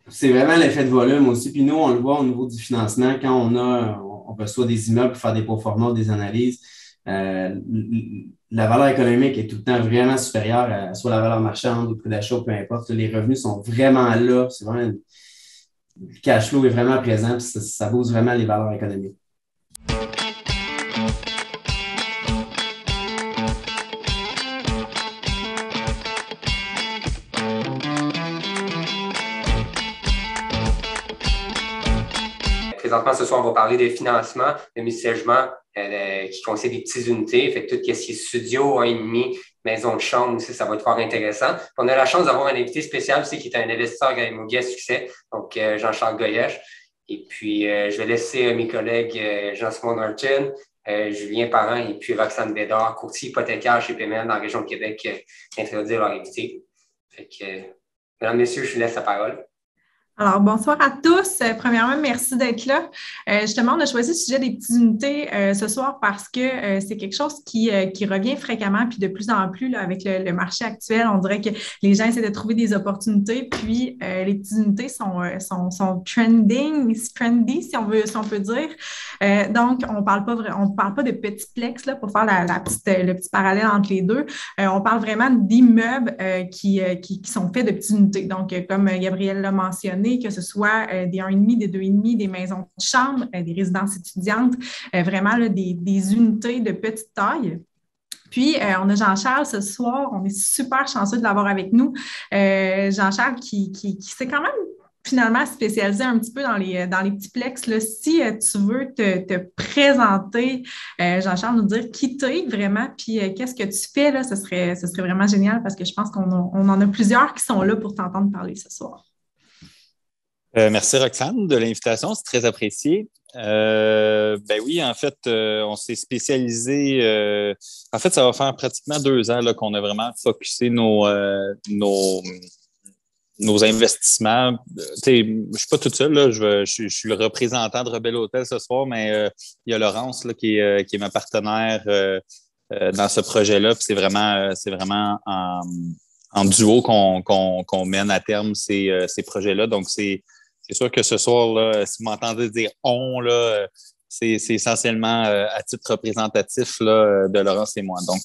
C'est vraiment l'effet de volume aussi. Puis nous, on le voit au niveau du financement, quand on reçoit des immeubles pour faire des proformas, des analyses, la valeur économique est tout le temps vraiment supérieure à soit la valeur marchande ou le prix d'achat, peu importe. Les revenus sont vraiment là. C'est vraiment, le cash flow est vraiment présent, puis ça booste vraiment les valeurs économiques. Présentement, ce soir, on va parler de financement, de multilogement qui concerne des petites unités. Fait que tout ce qui est studio, 1,5, maison de chambre aussi, ça va être fort intéressant. Puis on a la chance d'avoir un invité spécial aussi qui est un investisseur immobilier à succès, donc Jean-Charles Goyèche. Et puis, je vais laisser mes collègues Jean-Simon Norton, Julien Parent et puis Roxane Bédard, courtier hypothécaire chez PML dans la région de Québec, introduire leur invité. Fait que, mesdames, messieurs, je vous laisse la parole. Alors, bonsoir à tous. Premièrement, merci d'être là. Justement, on a choisi le sujet des petites unités ce soir parce que c'est quelque chose qui revient fréquemment, puis de plus en plus là, avec le marché actuel. On dirait que les gens essaient de trouver des opportunités, puis les petites unités sont trendy, si on peut dire. Donc, on parle pas de petits plex là, pour faire le petit parallèle entre les deux. On parle vraiment d'immeubles qui sont faits de petites unités. Donc, comme Gabrielle l'a mentionné, que ce soit des 1,5, des 2,5, des maisons de chambre, des résidences étudiantes, vraiment là, des unités de petite taille. Puis, on a Jean-Charles ce soir. On est super chanceux de l'avoir avec nous. Jean-Charles qui s'est quand même finalement spécialisé un petit peu dans les petits plex. Là. Si tu veux te présenter, Jean-Charles, nous dire qui t'es vraiment, puis qu'est-ce que tu fais, là, ce serait vraiment génial parce que je pense qu'on en a plusieurs qui sont là pour t'entendre parler ce soir. Merci Roxane de l'invitation, c'est très apprécié. Ben oui, en fait, on s'est spécialisé. En fait, ça va faire pratiquement 2 ans là, qu'on a vraiment focusé nos investissements. Je ne suis pas toute seule, là, je suis le représentant de Rebelle Hôtel ce soir, mais il y a Laurence là, qui est ma partenaire dans ce projet-là. Puis c'est vraiment en duo qu'on mène à terme ces projets-là. Donc, c'est sûr que ce soir, là, si vous m'entendez dire on, là, c'est essentiellement à titre représentatif là, de Laurence et moi. Donc,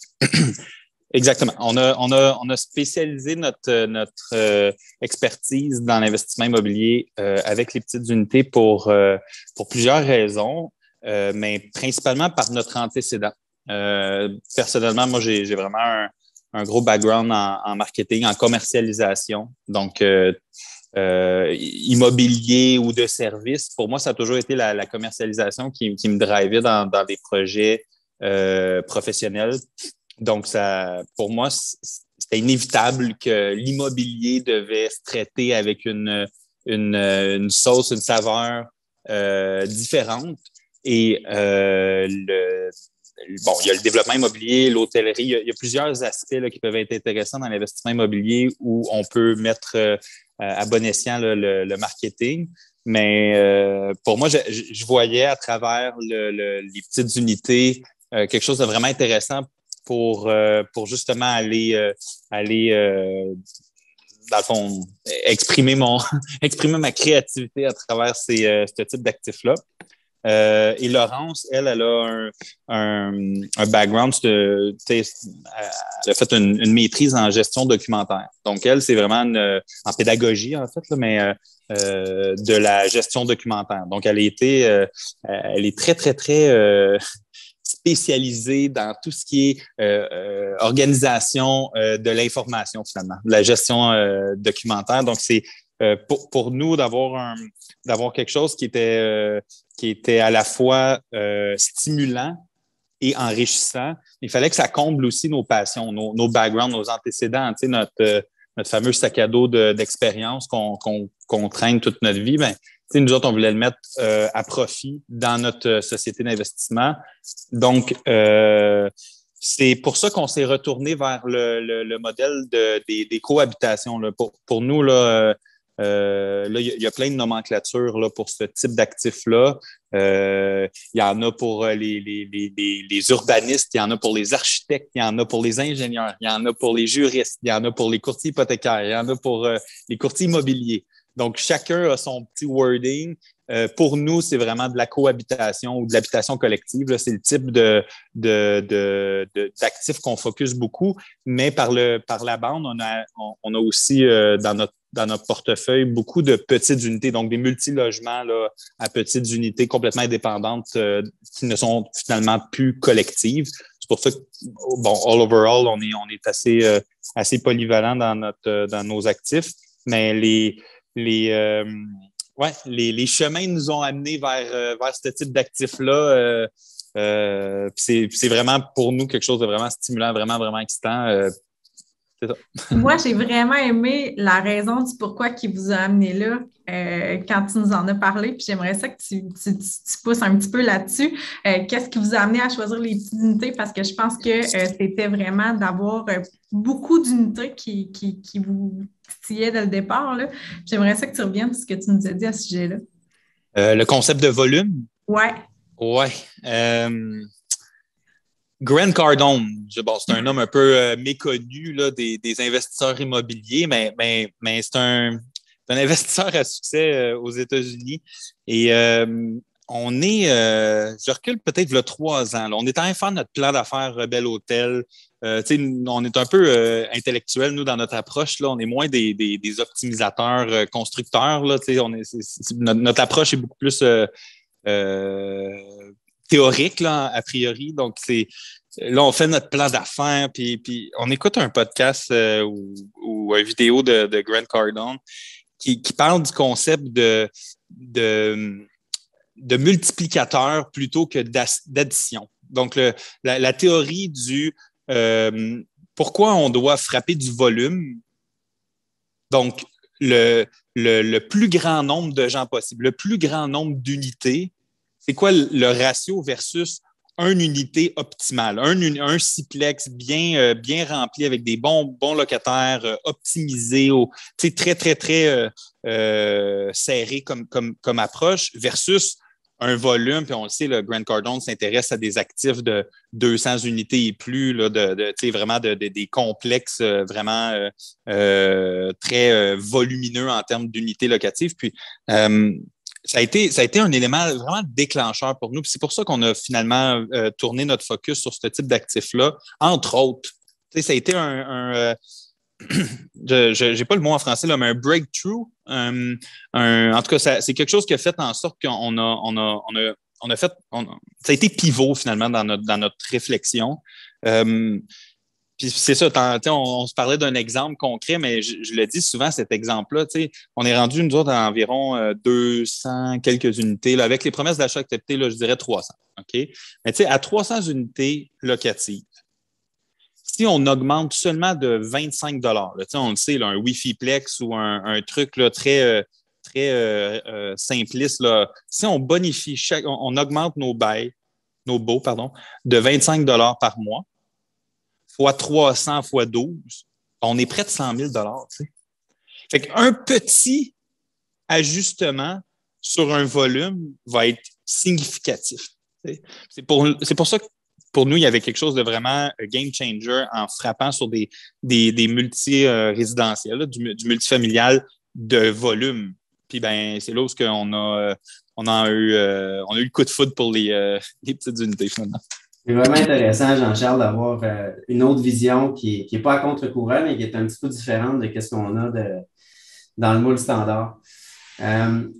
exactement. On a spécialisé notre expertise dans l'investissement immobilier avec les petites unités pour plusieurs raisons, mais principalement par notre antécédent. Personnellement, moi, j'ai vraiment un gros background en marketing, en commercialisation. Donc, immobilier ou de services. Pour moi, ça a toujours été la commercialisation qui me drivait dans des projets professionnels. Donc, pour moi, c'était inévitable que l'immobilier devait se traiter avec une sauce, une saveur différente. Et bon, il y a le développement immobilier, l'hôtellerie. Il y a plusieurs aspects là, qui peuvent être intéressants dans l'investissement immobilier où on peut mettre à bon escient le marketing. Mais pour moi, je voyais à travers les petites unités quelque chose de vraiment intéressant pour justement aller dans le fond, exprimer ma créativité à travers ce type d'actifs-là. Et Laurence, elle a un background, elle a fait une maîtrise en gestion documentaire. Donc, elle, c'est vraiment en pédagogie, en fait, là, mais de la gestion documentaire. Donc, elle est très, très, très spécialisée dans tout ce qui est organisation de l'information, finalement, de la gestion documentaire. Donc, c'est pour nous d'avoir quelque chose qui était à la fois stimulant et enrichissant. Il fallait que ça comble aussi nos passions, nos backgrounds, nos antécédents, tu sais, notre fameux sac à dos d'expérience qu'on traîne toute notre vie. Ben, tu sais, nous autres, on voulait le mettre à profit dans notre société d'investissement. Donc, c'est pour ça qu'on s'est retourné vers le modèle des cohabitations. Là. Pour nous, là, là, il y a plein de nomenclatures là, pour ce type d'actifs-là. Il y en a pour les urbanistes, il y en a pour les architectes, il y en a pour les ingénieurs, il y en a pour les juristes, il y en a pour les courtiers hypothécaires, il y en a pour les courtiers immobiliers. Donc, chacun a son petit wording. Pour nous, c'est vraiment de la cohabitation ou de l'habitation collective. Là. C'est le type d'actifs qu'on focus beaucoup. Mais par la bande, on a aussi dans notre portefeuille beaucoup de petites unités, donc des multilogements là, à petites unités complètement indépendantes qui ne sont finalement plus collectives. C'est pour ça que, bon, all overall, on est assez polyvalent dans nos actifs, mais les chemins nous ont amenés vers ce type d'actifs-là. C'est vraiment pour nous quelque chose de vraiment stimulant, vraiment, vraiment excitant. C'est ça. Moi, j'ai vraiment aimé la raison du pourquoi qui vous a amené là quand tu nous en as parlé. Puis j'aimerais ça que tu pousses un petit peu là-dessus. Qu'est-ce qui vous a amené à choisir les petites unités? Parce que je pense que c'était vraiment d'avoir beaucoup d'unités qui vous tillaient dès le départ. Là. J'aimerais ça que tu reviennes sur ce que tu nous as dit à ce sujet-là. Le concept de volume? Ouais. Grant Cardone, c'est un homme un peu méconnu là, des investisseurs immobiliers, mais c'est un investisseur à succès aux États-Unis. Et je recule peut-être il y a 3 ans. Là, on est en train de faire notre plan d'affaires Rebelle Hôtel. On est un peu intellectuel, nous, dans notre approche. Là, on est moins des optimisateurs constructeurs. Là, notre approche est beaucoup plus théorique, là, a priori. Donc, là, on fait notre plan d'affaires, puis on écoute un podcast ou une vidéo de Grant Cardone qui parle du concept de multiplicateur plutôt que d'addition. Donc, la théorie du pourquoi on doit frapper du volume. Donc, le plus grand nombre de gens possible, le plus grand nombre d'unités. C'est quoi le ratio versus une unité optimale, un siplex bien rempli avec des bons locataires, optimisés, très, très, très serré comme approche versus un volume, puis on le sait, le Grant Cardone s'intéresse à des actifs de 200 unités et plus, là, vraiment des complexes vraiment très volumineux en termes d'unités locatives. Puis, ça a été un élément vraiment déclencheur pour nous. Puis c'est pour ça qu'on a finalement tourné notre focus sur ce type d'actifs-là, entre autres. Ça a été je n'ai pas le mot en français, là, mais un breakthrough. En tout cas, c'est quelque chose qui a fait en sorte qu'on a fait. Ça a été pivot finalement dans notre réflexion. Puis c'est ça, on se parlait d'un exemple concret, mais je le dis souvent, cet exemple-là, on est rendu, nous autres, à environ 200 quelques unités. Là, avec les promesses d'achat acceptées, là, je dirais 300. OK? Mais à 300 unités locatives, si on augmente seulement de 25 là, on le sait, là, un Wi-Fi-plex ou un truc là, très simpliste, là, si on bonifie, on augmente nos baux, de 25 par mois, fois 300 fois 12, on est près de 100 000 t'sais. Fait qu'un petit ajustement sur un volume va être significatif. T'sais. C'est pour ça que pour nous, il y avait quelque chose de vraiment game changer en frappant sur des multi-résidentiels, du multifamilial de volume. Puis ben, c'est là où on a eu le coup de foudre pour les petites unités finalement. C'est vraiment intéressant, Jean-Charles, d'avoir une autre vision qui est pas à contre-courant, mais qui est un petit peu différente de ce qu'on a dans le moule standard.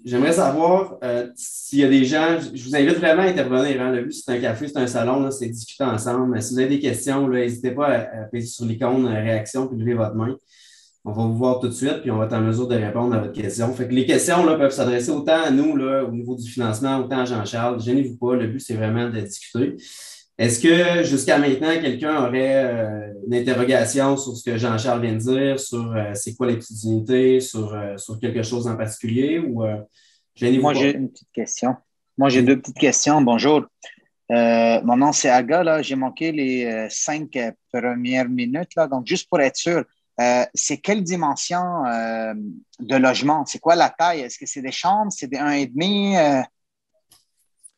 J'aimerais savoir s'il y a des gens, je vous invite vraiment à intervenir. Hein, le but, c'est un café, c'est un salon, là, c'est discuter ensemble. Si vous avez des questions, n'hésitez pas à appuyer sur l'icône réaction puis lever votre main. On va vous voir tout de suite, puis on va être en mesure de répondre à votre question. Fait que les questions là, peuvent s'adresser autant à nous là, au niveau du financement, autant à Jean-Charles. Gênez-vous pas, le but, c'est vraiment de discuter. Est-ce que jusqu'à maintenant, quelqu'un aurait une interrogation sur ce que Jean-Charles vient de dire, sur c'est quoi les petites unités, sur quelque chose en particulier ou gênez-vous pas? Moi, j'ai une petite question. Moi, j'ai 2 petites questions. Bonjour. Mon nom, c'est Aga. Là. J'ai manqué les 5 premières minutes. Là. Donc, juste pour être sûr, c'est quelle dimension de logement? C'est quoi la taille? Est-ce que c'est des chambres? C'est des 1,5?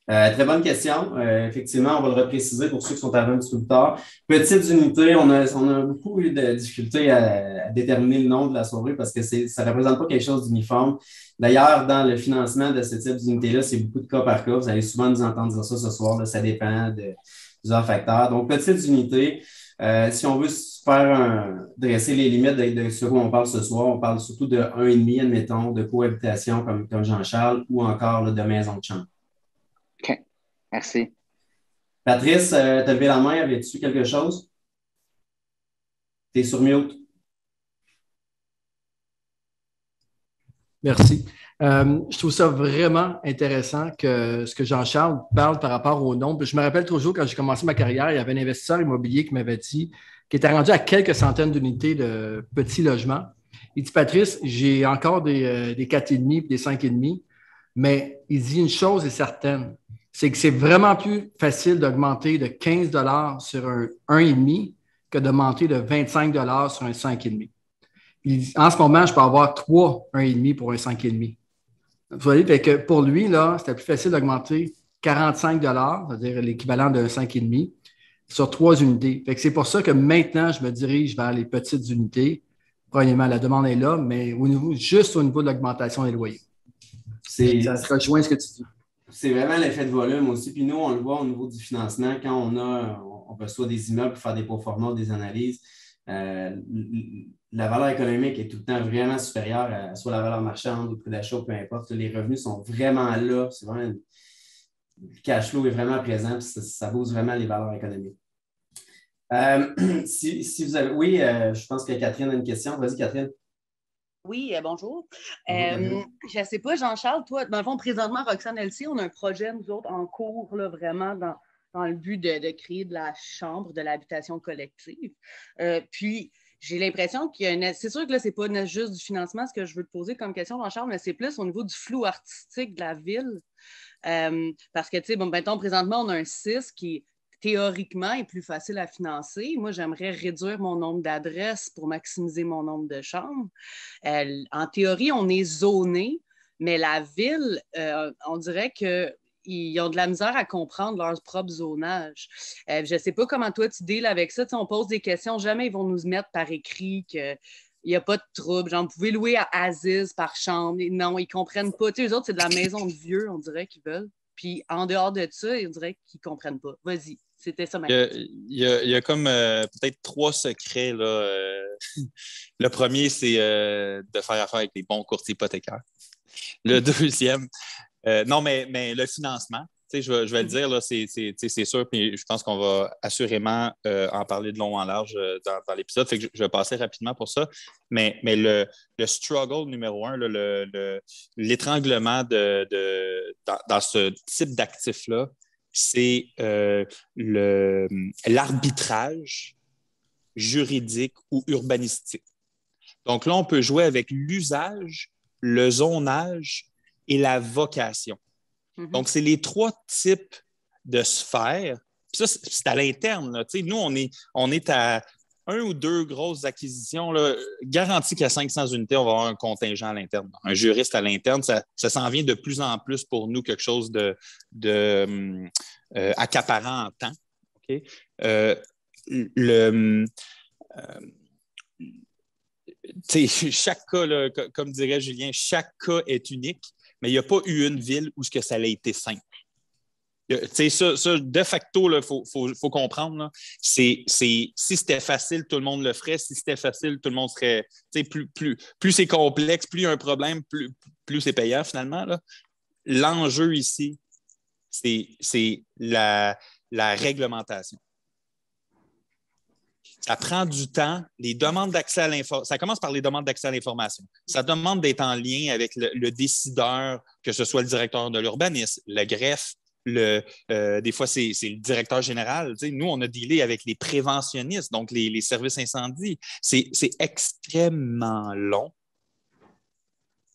Très bonne question. Effectivement, on va le repréciser pour ceux qui sont arrivés un petit peu plus tard. Petites unités, on a beaucoup eu de difficultés à déterminer le nom de la soirée parce que ça ne représente pas quelque chose d'uniforme. D'ailleurs, dans le financement de ce type d'unité-là, c'est beaucoup de cas par cas. Vous allez souvent nous entendre dire ça ce soir. Là, ça dépend de plusieurs facteurs. Donc, petites unités. Si on veut dresser les limites de ce qu'on parle ce soir, on parle surtout de 1,5, admettons, de cohabitation comme Jean-Charles ou encore là, de maison de chambre. OK. Merci. Patrice, tu as levé la main, avais-tu quelque chose? Tu es sur mute. Merci. Je trouve ça vraiment intéressant que ce que Jean-Charles parle par rapport au nombre. Je me rappelle toujours quand j'ai commencé ma carrière, il y avait un investisseur immobilier qui m'avait dit qu'il était rendu à quelques centaines d'unités de petits logements. Il dit, Patrice, j'ai encore des 4,5 et des 5,5, mais il dit une chose est certaine, c'est que c'est vraiment plus facile d'augmenter de 15 $ sur un 1,5 que d'augmenter de 25 $ sur un 5,5. En ce moment, je peux avoir 3 1,5 pour un 5,5. Vous voyez, fait que pour lui, là, c'était plus facile d'augmenter 45 $, c'est-à-dire l'équivalent d'un 5,5, sur 3 unités. Fait que c'est pour ça que maintenant, je me dirige vers les petites unités. Premièrement, la demande est là, mais juste au niveau de l'augmentation des loyers. Ça se rejoint ce que tu dis. C'est vraiment l'effet de volume aussi. Puis nous, on le voit au niveau du financement, quand on reçoit des immeubles pour faire des proformas, des analyses, la valeur économique est tout le temps vraiment supérieure à soit la valeur marchande, le prix d'achat, peu importe. Les revenus sont vraiment là. C'est vraiment le cash flow est vraiment présent, puis ça booste vraiment les valeurs économiques. Si vous avez. Oui, je pense que Catherine a une question. Vas-y, Catherine. Oui, bonjour. Je ne sais pas, Jean-Charles, toi, dans le fond, présentement, Roxane LC, on a un projet, nous autres, en cours, là, vraiment dans le but de créer de la chambre de l'habitation collective. Puis, j'ai l'impression qu'il y a une... C'est sûr que là, ce n'est pas juste du financement, ce que je veux te poser comme question, Jean-Charles, mais c'est plus au niveau du flou artistique de la ville. Parce que, tu sais, bon, mettons, présentement, on a un 6 qui théoriquement est plus facile à financer. Moi, j'aimerais réduire mon nombre d'adresses pour maximiser mon nombre de chambres. En théorie, on est zoné, mais la ville, on dirait qu'ils ont de la misère à comprendre leur propre zonage. Je ne sais pas comment toi, tu deals avec ça. Tu sais, on pose des questions, jamais ils vont nous mettre par écrit que il n'y a pas de trouble. Genre, vous pouvez louer à Aziz par chambre. Non, ils ne comprennent pas. Tu sais, eux autres, c'est de la maison de vieux, on dirait qu'ils veulent. Puis, en dehors de ça, on dirait qu'ils ne comprennent pas. Vas-y, c'était ça ma question. Il y a comme peut-être 3 secrets. Là. Le premier, c'est de faire affaire avec les bons courtiers hypothécaires. Le deuxième, non, mais le financement. Je vais le dire, là, c'est sûr, puis je pense qu'on va assurément en parler de long en large dans l'épisode. Fait que je vais passer rapidement pour ça. Mais le struggle numéro 1, l'étranglement dans ce type d'actif-là, c'est l'arbitrage juridique ou urbanistique. Donc là, on peut jouer avec l'usage, le zonage et la vocation. Donc, c'est les 3 types de sphères. Puis ça, c'est à l'interne. Là. Nous, on est à 1 ou 2 grosses acquisitions. Là. Garanti qu'à 500 unités, on va avoir un contingent à l'interne. Un juriste à l'interne, ça s'en vient de plus en plus pour nous, quelque chose de accaparant en temps. Okay? Chaque cas, là, comme dirait Julien, chaque cas est unique. Mais il n'y a pas eu une ville où ça a été simple. Ça, de facto, il faut comprendre. Là, si c'était facile, tout le monde le ferait. Si c'était facile, tout le monde serait... Plus c'est complexe, plus il y a un problème, plus c'est payant finalement. Là. L'enjeu ici, c'est la réglementation. Ça prend du temps. Les demandes d'accès à l'information, ça commence par les demandes d'accès à l'information. Ça demande d'être en lien avec le décideur, que ce soit le directeur de l'urbanisme, le greffe, des fois, c'est le directeur général. Nous, on a dealé avec les préventionnistes, donc les services incendies. C'est extrêmement long.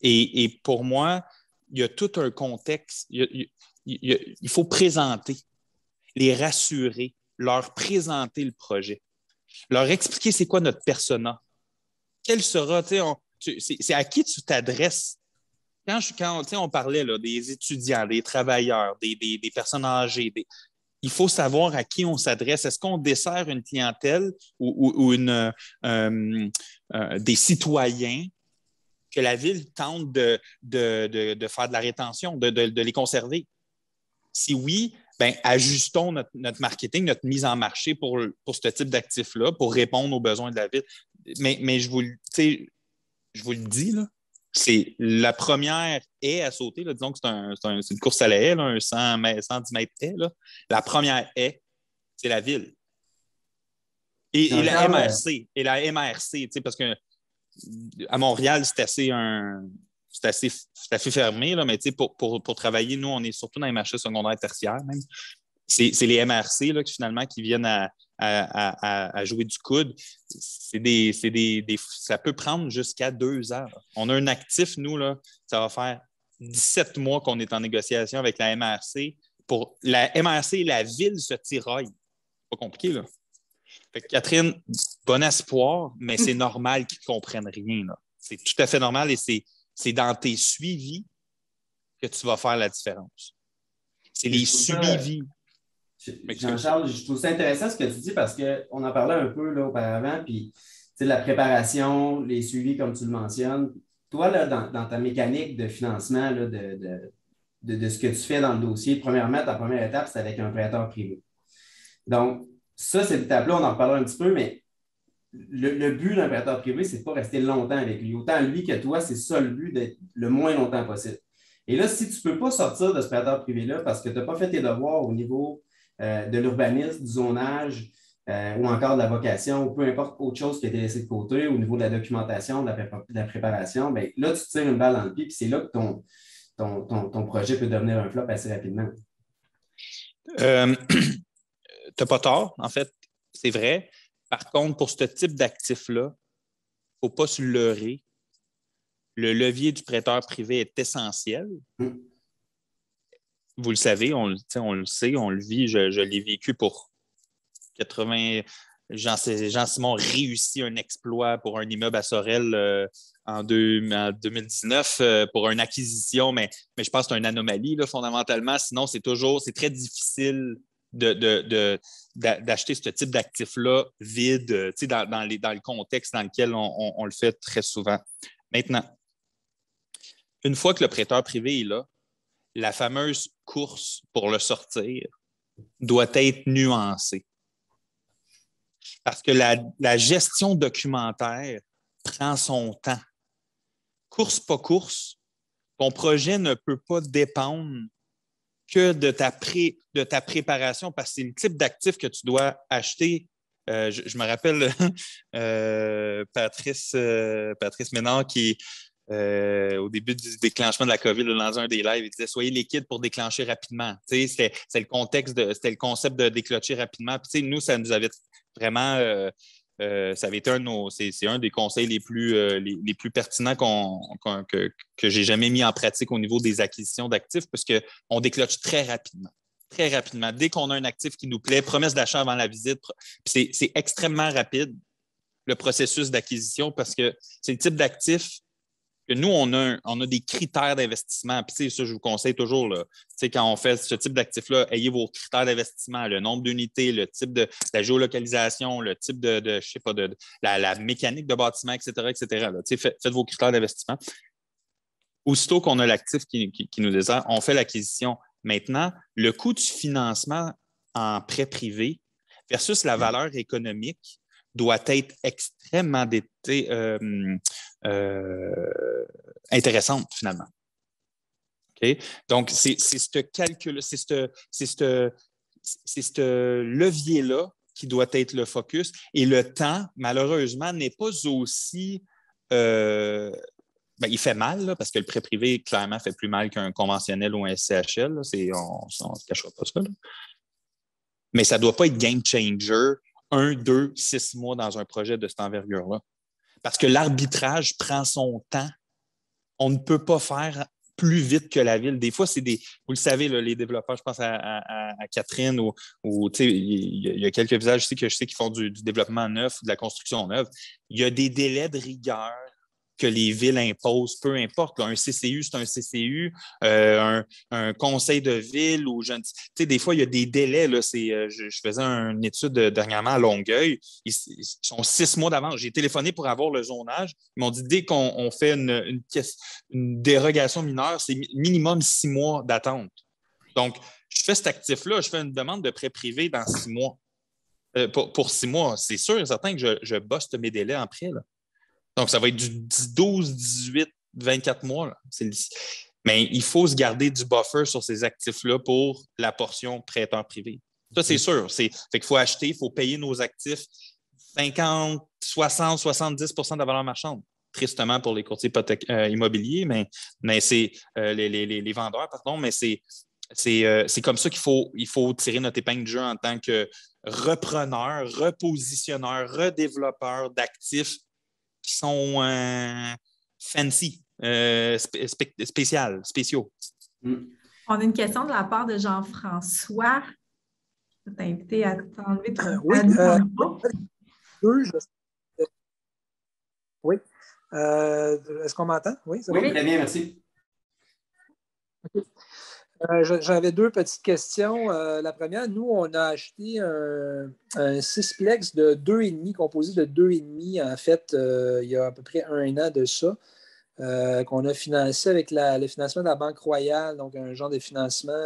Et pour moi, il y a tout un contexte. Il faut présenter, les rassurer, leur présenter le projet. Leur expliquer c'est quoi notre persona. Quel sera, c'est à qui tu t'adresses Quand on parlait là, des étudiants, des travailleurs, des personnes âgées, il faut savoir à qui on s'adresse. Est-ce qu'on dessert une clientèle ou des citoyens que la ville tente de faire de la rétention, de les conserver? Si oui, ben, ajustons notre marketing, notre mise en marché pour ce type d'actifs-là, pour répondre aux besoins de la ville. Mais je vous le dis, là, c'est la première haie à sauter. Là, disons que c'est une course à la haie, là, un 110 mètres haie. Là. La première haie, c'est la ville. Et la MRC. Et la MRC, parce que à Montréal, c'est assez fermé, là, mais pour travailler, nous, on est surtout dans les marchés secondaires tertiaires même. C'est les MRC là, finalement qui viennent à jouer du coude. Ça peut prendre jusqu'à 2 heures. On a un actif, nous, là, ça va faire 17 mois qu'on est en négociation avec la MRC. La MRC et la ville se tiraillent. C'est pas compliqué, là. Fait que Catherine, bon espoir, mais c'est normal qu'ils ne comprennent rien. Là. C'est tout à fait normal et c'est dans tes suivis que tu vas faire la différence. C'est les suivis. Jean-Charles, je trouve ça intéressant ce que tu dis parce qu'on en parlait un peu là, auparavant, puis la préparation, les suivis, comme tu le mentionnes. Toi, là, dans ta mécanique de financement là, de ce que tu fais dans le dossier, premièrement, ta première étape, c'est avec un prêteur privé. Donc, ça, cette étape-là, on en reparlera un petit peu, mais le but d'un prêteur privé, c'est de ne pas rester longtemps avec lui. Autant lui que toi, c'est ça le but, d'être le moins longtemps possible. Et là, si tu ne peux pas sortir de ce prêteur privé-là parce que tu n'as pas fait tes devoirs au niveau de l'urbanisme, du zonage ou encore de la vocation ou peu importe autre chose qui a été laissé de côté au niveau de la documentation, de la préparation, bien, là, tu te tires une balle dans le pied puis c'est là que ton projet peut devenir un flop assez rapidement. Tu n'as pas tort, en fait, c'est vrai. Par contre, pour ce type d'actif-là, il ne faut pas se leurrer. Le levier du prêteur privé est essentiel. Vous le savez, on le sait, on le vit. Je l'ai vécu pour 80. Jean-Simon réussit un exploit pour un immeuble à Sorel en 2019 pour une acquisition, mais je pense que c'est une anomalie là, fondamentalement. Sinon, c'est très difficile d'acheter ce type d'actifs-là vide dans le contexte dans lequel on le fait très souvent. Maintenant, une fois que le prêteur privé est là, la fameuse course pour le sortir doit être nuancée. Parce que la gestion documentaire prend son temps. Course pas course, ton projet ne peut pas dépendre que de ta préparation parce que c'est le type d'actif que tu dois acheter. Je me rappelle Patrice Ménard qui, au début du déclenchement de la COVID, dans un des lives, il disait « Soyez liquide pour déclencher rapidement ». C'était le concept de déclencher rapidement. Puis, nous, ça nous avait vraiment... ça avait été c'est un des conseils les plus pertinents que j'ai jamais mis en pratique au niveau des acquisitions d'actifs parce qu'on déclenche très rapidement. Très rapidement. Dès qu'on a un actif qui nous plaît, promesse d'achat avant la visite, c'est extrêmement rapide, le processus d'acquisition, parce que c'est le type d'actif que nous, on a des critères d'investissement. Puis, ça, je vous conseille toujours, là, quand on fait ce type d'actif-là, ayez vos critères d'investissement, le nombre d'unités, le type de la géolocalisation, le type de je sais pas, de la mécanique de bâtiment, etc., etc. Là. Faites vos critères d'investissement. Aussitôt qu'on a l'actif qui nous désire, on fait l'acquisition. Maintenant, le coût du financement en prêt privé versus la valeur économique doit être extrêmement intéressante, finalement. Okay? Donc, c'est ce calcul, c'est ce levier-là qui doit être le focus. Et le temps, malheureusement, n'est pas aussi... il fait mal, là, parce que le prêt privé, clairement, fait plus mal qu'un conventionnel ou un SCHL. Là, on ne se cachera pas ça. Là. Mais ça ne doit pas être game changer 1, 2, 6 mois dans un projet de cette envergure-là. Parce que l'arbitrage prend son temps. On ne peut pas faire plus vite que la ville. Des fois, vous le savez, là, les développeurs, je pense à Catherine ou il y a quelques visages ici que je sais qui font du développement neuf ou de la construction neuve. Il y a des délais de rigueur que les villes imposent, peu importe. Là, un CCU, c'est un CCU, un conseil de ville ou je ne sais. Tu sais, des fois, il y a des délais. Là, je faisais une étude dernièrement à Longueuil. Ils sont 6 mois d'avance. J'ai téléphoné pour avoir le zonage. Ils m'ont dit dès qu'on fait une dérogation mineure, c'est minimum 6 mois d'attente. Donc, je fais cet actif-là, je fais une demande de prêt privé dans 6 mois. Pour 6 mois, c'est sûr et certain que je bosse mes délais en prêt. Là. Donc, ça va être du 12, 18, 24 mois. Là. Mais il faut se garder du buffer sur ces actifs-là pour la portion prêteur privé. Ça, c'est sûr. Fait qu'il faut acheter, il faut payer nos actifs 50, 60, 70 de la valeur marchande. Tristement pour les courtiers immobiliers, mais c'est les vendeurs, pardon, mais c'est comme ça qu'il faut tirer notre épingle du jeu en tant que repreneur, repositionneur, redéveloppeur d'actifs qui sont fancy, spéciaux. On a une question de la part de Jean-François. Je vais t'inviter à t'enlever ton oui, oui. Est-ce qu'on m'entend? Oui, c'est bon? Très bien, merci. Okay. J'avais 2 petites questions. La première, nous, on a acheté un sixplex de 2,5, composé de 2,5, en fait, il y a à peu près 1 an de ça, qu'on a financé avec le financement de la Banque Royale, donc un genre de financement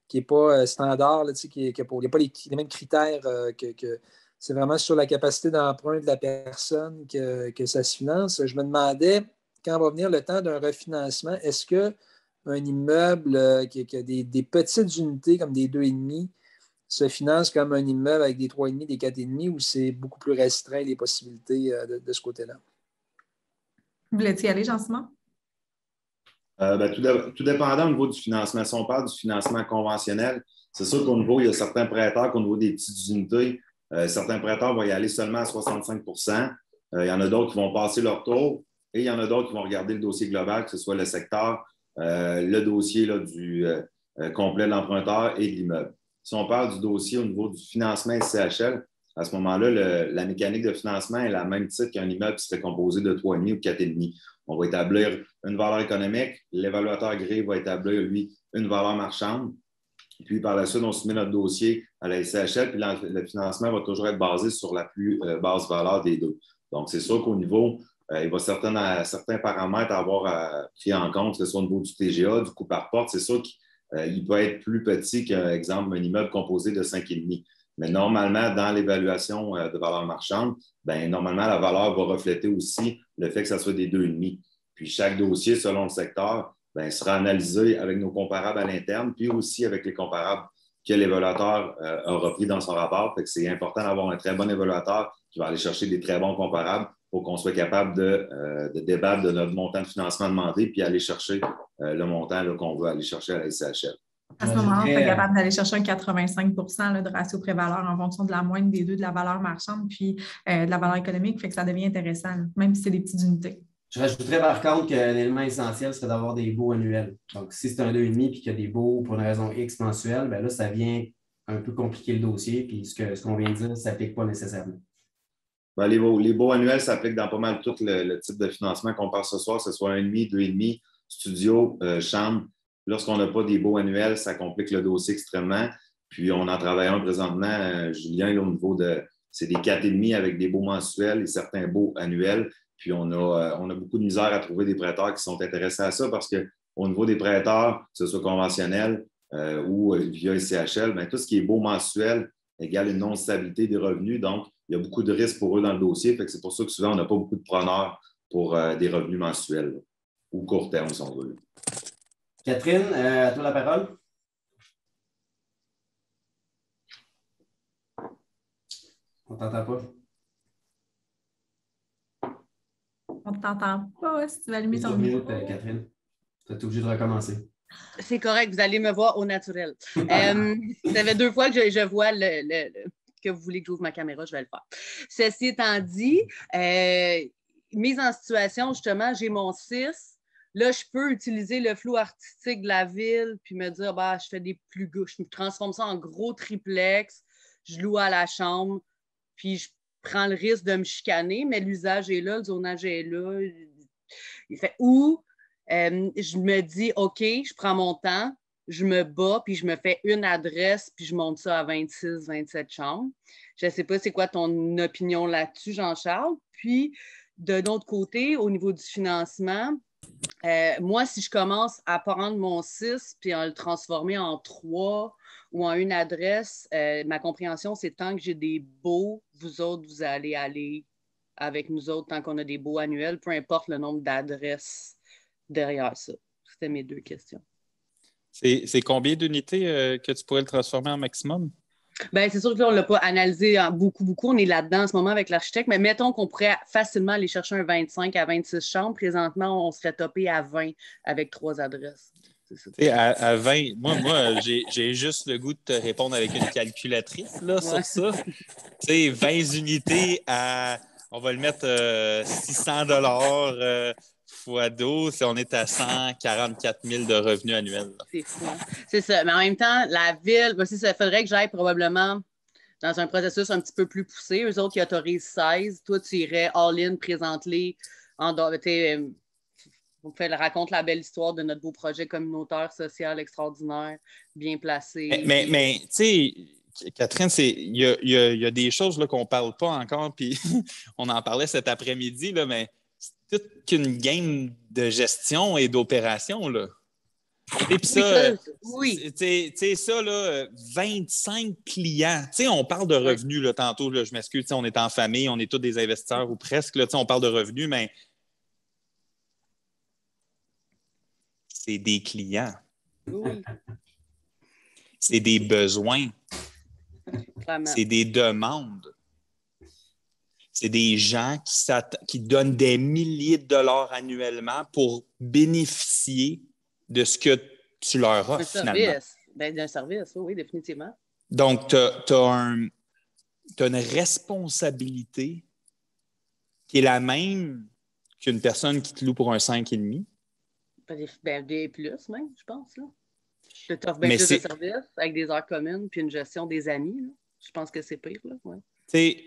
qui n'est pas standard, là, qui n'y a pas les mêmes critères que c'est vraiment sur la capacité d'emprunt de la personne que ça se finance. Je me demandais, quand va venir le temps d'un refinancement, est-ce que un immeuble qui a des petites unités comme des 2,5 se finance comme un immeuble avec des 3,5, des 4,5 ou c'est beaucoup plus restreint les possibilités de ce côté-là? Voulais-tu y aller, Jean-Simon? Tout dépendant au niveau du financement. Si on parle du financement conventionnel, c'est sûr qu'au niveau, il y a certains prêteurs qu'au niveau des petites unités, certains prêteurs vont y aller seulement à 65 il y en a d'autres qui vont passer leur tour et il y en a d'autres qui vont regarder le dossier global, que ce soit le secteur, le dossier là, du complet de l'emprunteur et de l'immeuble. Si on parle du dossier au niveau du financement SCHL, à ce moment-là, la mécanique de financement est la même titre qu'un immeuble qui serait composé de 3,5 ou 4,5. On va établir une valeur économique, l'évaluateur agréé va établir, lui, une valeur marchande. Puis par la suite, on soumet notre dossier à la SCHL, puis le financement va toujours être basé sur la plus basse valeur des deux. Donc, c'est sûr qu'au niveau, il va certains paramètres avoir pris en compte, que ce soit au niveau du TGA, du coût par porte. C'est sûr qu'il peut être plus petit qu'un exemple, un immeuble composé de 5,5. Mais normalement, dans l'évaluation de valeur marchande, normalement, la valeur va refléter aussi le fait que ça soit des 2,5. Puis chaque dossier, selon le secteur, sera analysé avec nos comparables à l'interne, puis aussi avec les comparables que l'évaluateur aura pris dans son rapport. Fait que c'est important d'avoir un très bon évaluateur qui va aller chercher des très bons comparables pour qu'on soit capable de débattre de notre montant de financement demandé, puis aller chercher le montant qu'on veut aller chercher à la SCHL. À ce moment-là, on est capable d'aller chercher un 85 là, de ratio pré-valeur en fonction de la moyenne des deux, de la valeur marchande puis de la valeur économique, fait que ça devient intéressant, même si c'est des petites unités. Je rajouterais par contre qu'un élément essentiel serait d'avoir des baux annuels. Donc, si c'est un 2,5 et qu'il y a des baux pour une raison X mensuelle, là, ça vient un peu compliquer le dossier, puis ce qu'on vient de dire ne s'applique pas nécessairement. Les baux annuels s'appliquent dans pas mal tout le type de financement qu'on parle ce soir, que ce soit 1,5, 2,5, studio, chambre. Lorsqu'on n'a pas des baux annuels, ça complique le dossier extrêmement. Puis, on en travaille un présentement, Julien, là, au niveau c'est des 4,5 avec des baux mensuels et certains baux annuels. Puis, on a beaucoup de misère à trouver des prêteurs qui sont intéressés à ça parce qu'au niveau des prêteurs, que ce soit conventionnel ou via SCHL, tout ce qui est baux mensuel égale une non-stabilité des revenus. Donc, il y a beaucoup de risques pour eux dans le dossier. Fait que c'est pour ça que souvent, on n'a pas beaucoup de preneurs pour des revenus mensuels là, ou court terme, si on veut. Catherine, à toi la parole. On ne t'entend pas. On ne t'entend pas si tu vas allumer ton micro. Catherine, tu es obligée de recommencer. C'est correct, vous allez me voir au naturel. Ça fait 2 fois que je vois que vous voulez que j'ouvre ma caméra, je vais le faire. Ceci étant dit, mise en situation, justement, j'ai mon 6. Là, je peux utiliser le flou artistique de la ville puis me dire, je fais des je me transforme ça en gros triplex, je loue à la chambre, puis je prends le risque de me chicaner, mais l'usage est là, le zonage est là. Ou je me dis, OK, je prends mon temps, je me bats, puis je me fais une adresse, puis je monte ça à 26, 27 chambres. Je ne sais pas c'est quoi ton opinion là-dessus, Jean-Charles. Puis, d'un autre côté, au niveau du financement, moi, si je commence à prendre mon 6 puis à le transformer en 3 ou en une adresse, ma compréhension, c'est tant que j'ai des baux, vous autres, vous allez aller avec nous autres tant qu'on a des baux annuels, peu importe le nombre d'adresses derrière ça. C'était mes 2 questions. C'est combien d'unités que tu pourrais le transformer en maximum? Bien, c'est sûr que là, on ne l'a pas analysé beaucoup. On est là-dedans en ce moment avec l'architecte, mais mettons qu'on pourrait facilement aller chercher un 25 à 26 chambres. Présentement, on serait topé à 20 avec 3 adresses. À 20, moi j'ai juste le goût de te répondre avec une calculatrice là, sur ça. 20 unités à, on va le mettre 600 $ fois 12, on est à 144 000 de revenus annuels. Là. C'est fou. C'est ça. Mais en même temps, la ville, il faudrait que j'aille probablement dans un processus un petit peu plus poussé. Eux autres, qui autorisent 16. Toi, tu irais all-in, présente-les. On raconte la belle histoire de notre beau projet communautaire, social, extraordinaire, bien placé. Mais tu sais, Catherine, il y a des choses là, qu'on ne parle pas encore, puis on en parlait cet après-midi, là, mais c'est toute qu'une game de gestion et d'opération, là. Et puis ça, oui. Tu sais, ça, là, 25 clients. Tu sais, on parle de revenus, là, tantôt, là, je m'excuse, on est en famille, on est tous des investisseurs ou presque, là, on parle de revenus, mais c'est des clients. Oui. C'est des besoins. Vraiment. C'est des demandes. C'est des gens qui donnent des milliers de dollars annuellement pour bénéficier de ce que tu leur offres, finalement. D'un service, oui, définitivement. Donc, tu as une responsabilité qui est la même qu'une personne qui te loue pour un 5,5. Des plus, même, je pense. Là. Tu offres bien plus de services avec des heures communes puis une gestion des amis. Là. Je pense que c'est pire. Ouais. Tu sais,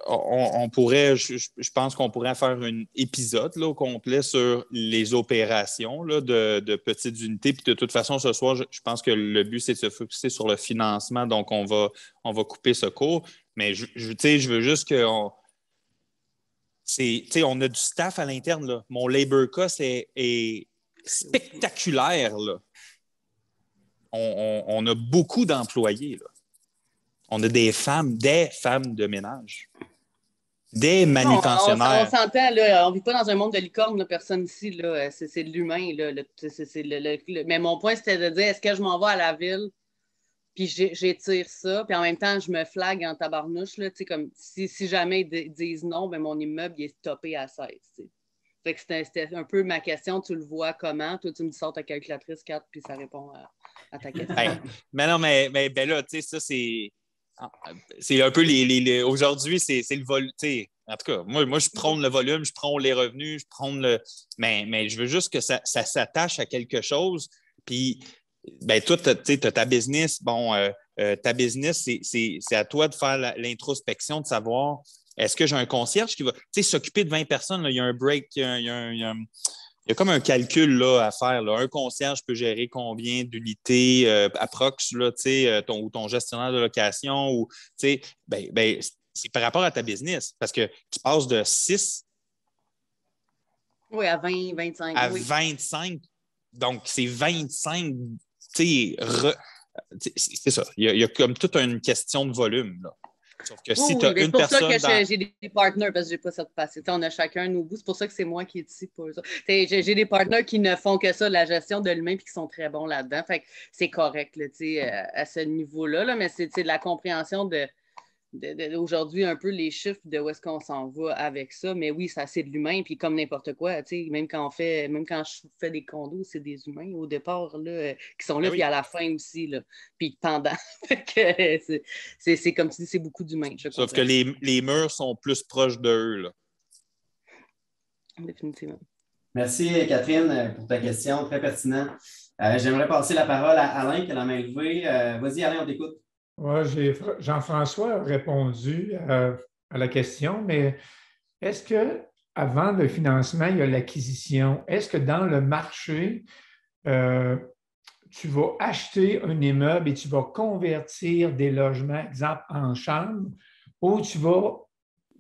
on pourrait, je pense qu'on pourrait faire un épisode là, au complet sur les opérations là, de petites unités. Puis de toute façon, ce soir, je pense que le but, c'est de se focusser sur le financement. Donc, on va couper ce cours. Mais je veux juste qu'on... on a du staff à l'interne. Là. Mon labor cost est spectaculaire. Là. On a beaucoup d'employés. Là. On a des femmes de ménage. Des manutentionnaires. On s'entend, là, on ne vit pas dans un monde de licorne, là, personne ici. Là, c'est de l'humain. Là, mais mon point, c'était de dire, est-ce que je m'en vais à la ville, puis j'étire ça, puis en même temps, je me flague en tabarnouche. Là, comme, si jamais ils disent non, ben, mon immeuble il est topé à 16. Fait que c'était un peu ma question. Tu le vois comment? Toi, tu me sors ta calculatrice 4, puis ça répond à ta question. Mais non, mais ben là, tu sais, ça, c'est un peu aujourd'hui, c'est le volume. En tout cas, moi, je prône le volume, je prône les revenus, je prône le. Mais je veux juste que ça s'attache à quelque chose. Puis, ben, toi, tu as ta business. Bon, ta business, c'est à toi de faire l'introspection, de savoir est-ce que j'ai un concierge qui va s'occuper de 20 personnes. Là, il y a un break, il y a comme un calcul là, à faire. Là. Un concierge peut gérer combien d'unités approx, là, ton gestionnaire de location. Ou, c'est par rapport à ta business. Parce que tu passes de 6 à 20, 25. À 25. Donc, c'est 25. C'est ça. Il y a comme toute une question de volume. Là. Sauf que si tu as une personne. C'est pour ça que j'ai des partenaires parce que je n'ai pas ça de passer. On a chacun nos bouts. C'est pour ça que c'est moi qui est ici pour eux. J'ai des partenaires qui ne font que ça, la gestion de l'humain, puis qui sont très bons là-dedans. Fait que c'est correct là, à ce niveau-là. Là, mais c'est de la compréhension de aujourd'hui un peu les chiffres de où est-ce qu'on s'en va avec ça. Mais oui, c'est de l'humain. Puis comme n'importe quoi, même quand je fais des condos, c'est des humains au départ là, qui sont là, puis à la fin aussi. Là, puis pendant. C'est comme tu dis, c'est beaucoup d'humains. Sauf que les murs sont plus proches d'eux. Là. Définitivement. Merci, Catherine, pour ta question. Très pertinent. J'aimerais passer la parole à Alain qui a la main levée. Vas-y, Alain, on t'écoute. Oui, Jean-François a répondu. à la question, mais est-ce que avant le financement, il y a l'acquisition? Est-ce que dans le marché, tu vas acheter un immeuble et tu vas convertir des logements, exemple, en chambres, ou tu vas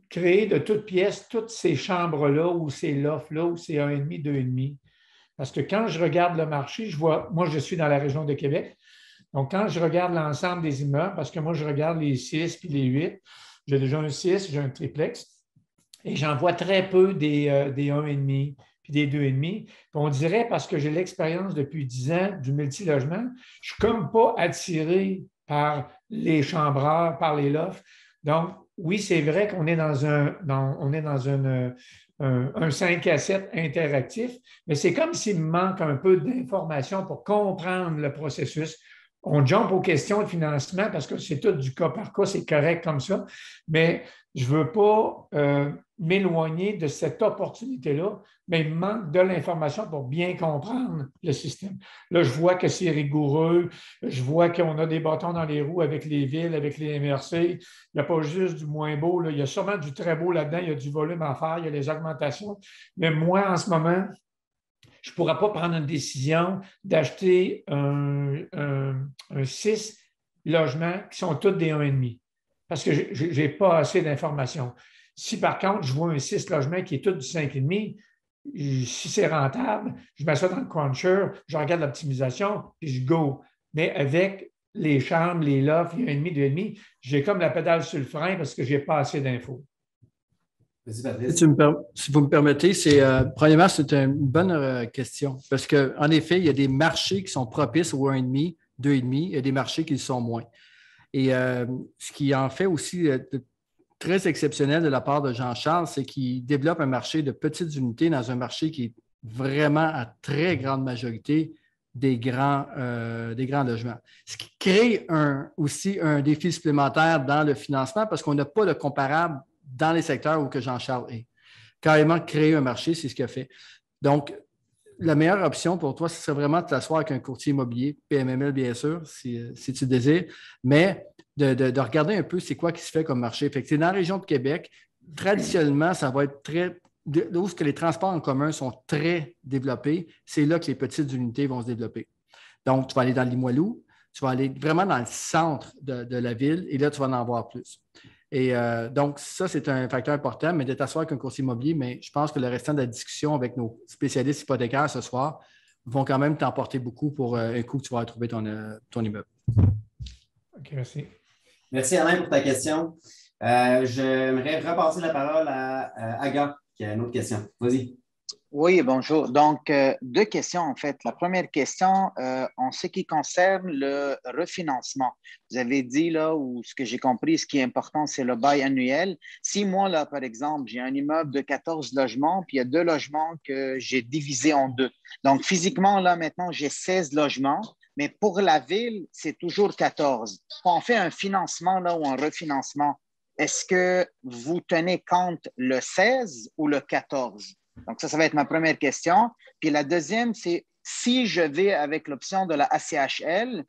créer de toutes pièces toutes ces chambres-là ou ces lofts-là ou ces 1,5, 2,5? Parce que quand je regarde le marché, moi, je suis dans la région de Québec. Donc, quand je regarde l'ensemble des immeubles, parce que moi, je regarde les 6 puis les 8, j'ai déjà un 6, j'ai un triplex, et j'en vois très peu des 1,5 puis des 2,5. Puis on dirait, parce que j'ai l'expérience depuis 10 ans du multilogement, je ne suis comme pas attiré par les chambreurs, par les lofts. Donc, oui, c'est vrai qu'on est dans un 5 à 7 interactif, mais c'est comme s'il me manque un peu d'informations pour comprendre le processus. On jump aux questions de financement parce que c'est tout du cas par cas, c'est correct comme ça, mais je ne veux pas m'éloigner de cette opportunité-là, mais il me manque de l'information pour bien comprendre le système. Là, je vois que c'est rigoureux, je vois qu'on a des bâtons dans les roues avec les villes, avec les MRC. Il n'y a pas juste du moins beau, là. Il y a sûrement du très beau là-dedans, il y a du volume à faire, il y a les augmentations. Mais moi, en ce moment, je ne pourrais pas prendre une décision d'acheter un 6 logements qui sont tous des 1,5 parce que je n'ai pas assez d'informations. Si par contre, je vois un 6 logements qui est tout du 5,5, si c'est rentable, je m'assois dans le cruncher, je regarde l'optimisation, puis je go. Mais avec les chambres, les lofts, il y a 1,5, 2,5, j'ai comme la pédale sur le frein parce que je n'ai pas assez d'infos. Si vous me permettez, premièrement, c'est une bonne question. Parce qu'en effet, il y a des marchés qui sont propices au 1,5, 2,5, il y a des marchés qui le sont moins. Et ce qui en fait aussi très exceptionnel de la part de Jean-Charles, c'est qu'il développe un marché de petites unités dans un marché qui est vraiment à très grande majorité des grands logements. Ce qui crée aussi un défi supplémentaire dans le financement parce qu'on n'a pas de comparable dans les secteurs où que Jean-Charles est. Carrément créer un marché, c'est ce qu'il a fait. Donc, la meilleure option pour toi, ce serait vraiment de t'asseoir avec un courtier immobilier, PMML bien sûr, si tu le désires, mais de regarder un peu c'est quoi qui se fait comme marché. Fait que c'est dans la région de Québec, traditionnellement, ça va être où les transports en commun sont très développés, c'est là que les petites unités vont se développer. Donc, tu vas aller dans Limoilou, tu vas aller vraiment dans le centre de la ville et là, tu vas en avoir plus. Et donc, ça, c'est un facteur important, mais de t'asseoir avec un courtier immobilier, mais je pense que le restant de la discussion avec nos spécialistes hypothécaires ce soir vont quand même t'emporter beaucoup pour un coup que tu vas retrouver ton immeuble. OK, merci. Merci Alain pour ta question. J'aimerais repasser la parole à Aga, qui a une autre question. Vas-y. Oui, bonjour. Donc, deux questions en fait. La première question, en ce qui concerne le refinancement. Vous avez dit là, ou ce que j'ai compris, ce qui est important, c'est le bail annuel. Si moi, là, par exemple, j'ai un immeuble de 14 logements, puis il y a 2 logements que j'ai divisés en 2. Donc, physiquement, là, maintenant, j'ai 16 logements, mais pour la ville, c'est toujours 14. Quand on fait un financement là, ou un refinancement, est-ce que vous tenez compte le 16 ou le 14? Donc, ça va être ma première question. Puis la deuxième, c'est si je vais avec l'option de la ACHL,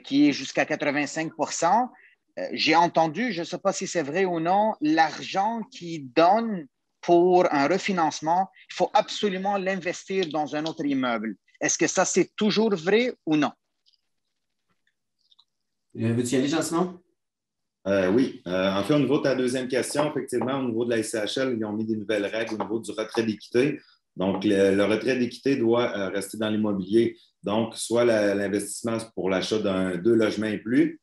qui est jusqu'à 85 j'ai entendu, je ne sais pas si c'est vrai ou non, l'argent qu'ils donnent pour un refinancement, il faut absolument l'investir dans un autre immeuble. Est-ce que ça, c'est toujours vrai ou non? Veux-tu y aller, Jean-Simon? Oui. En fait, au niveau de ta deuxième question, effectivement, au niveau de la SCHL, ils ont mis des nouvelles règles au niveau du retrait d'équité. Donc, le retrait d'équité doit rester dans l'immobilier. Donc, soit l'investissement pour l'achat d'un 2 logements et plus,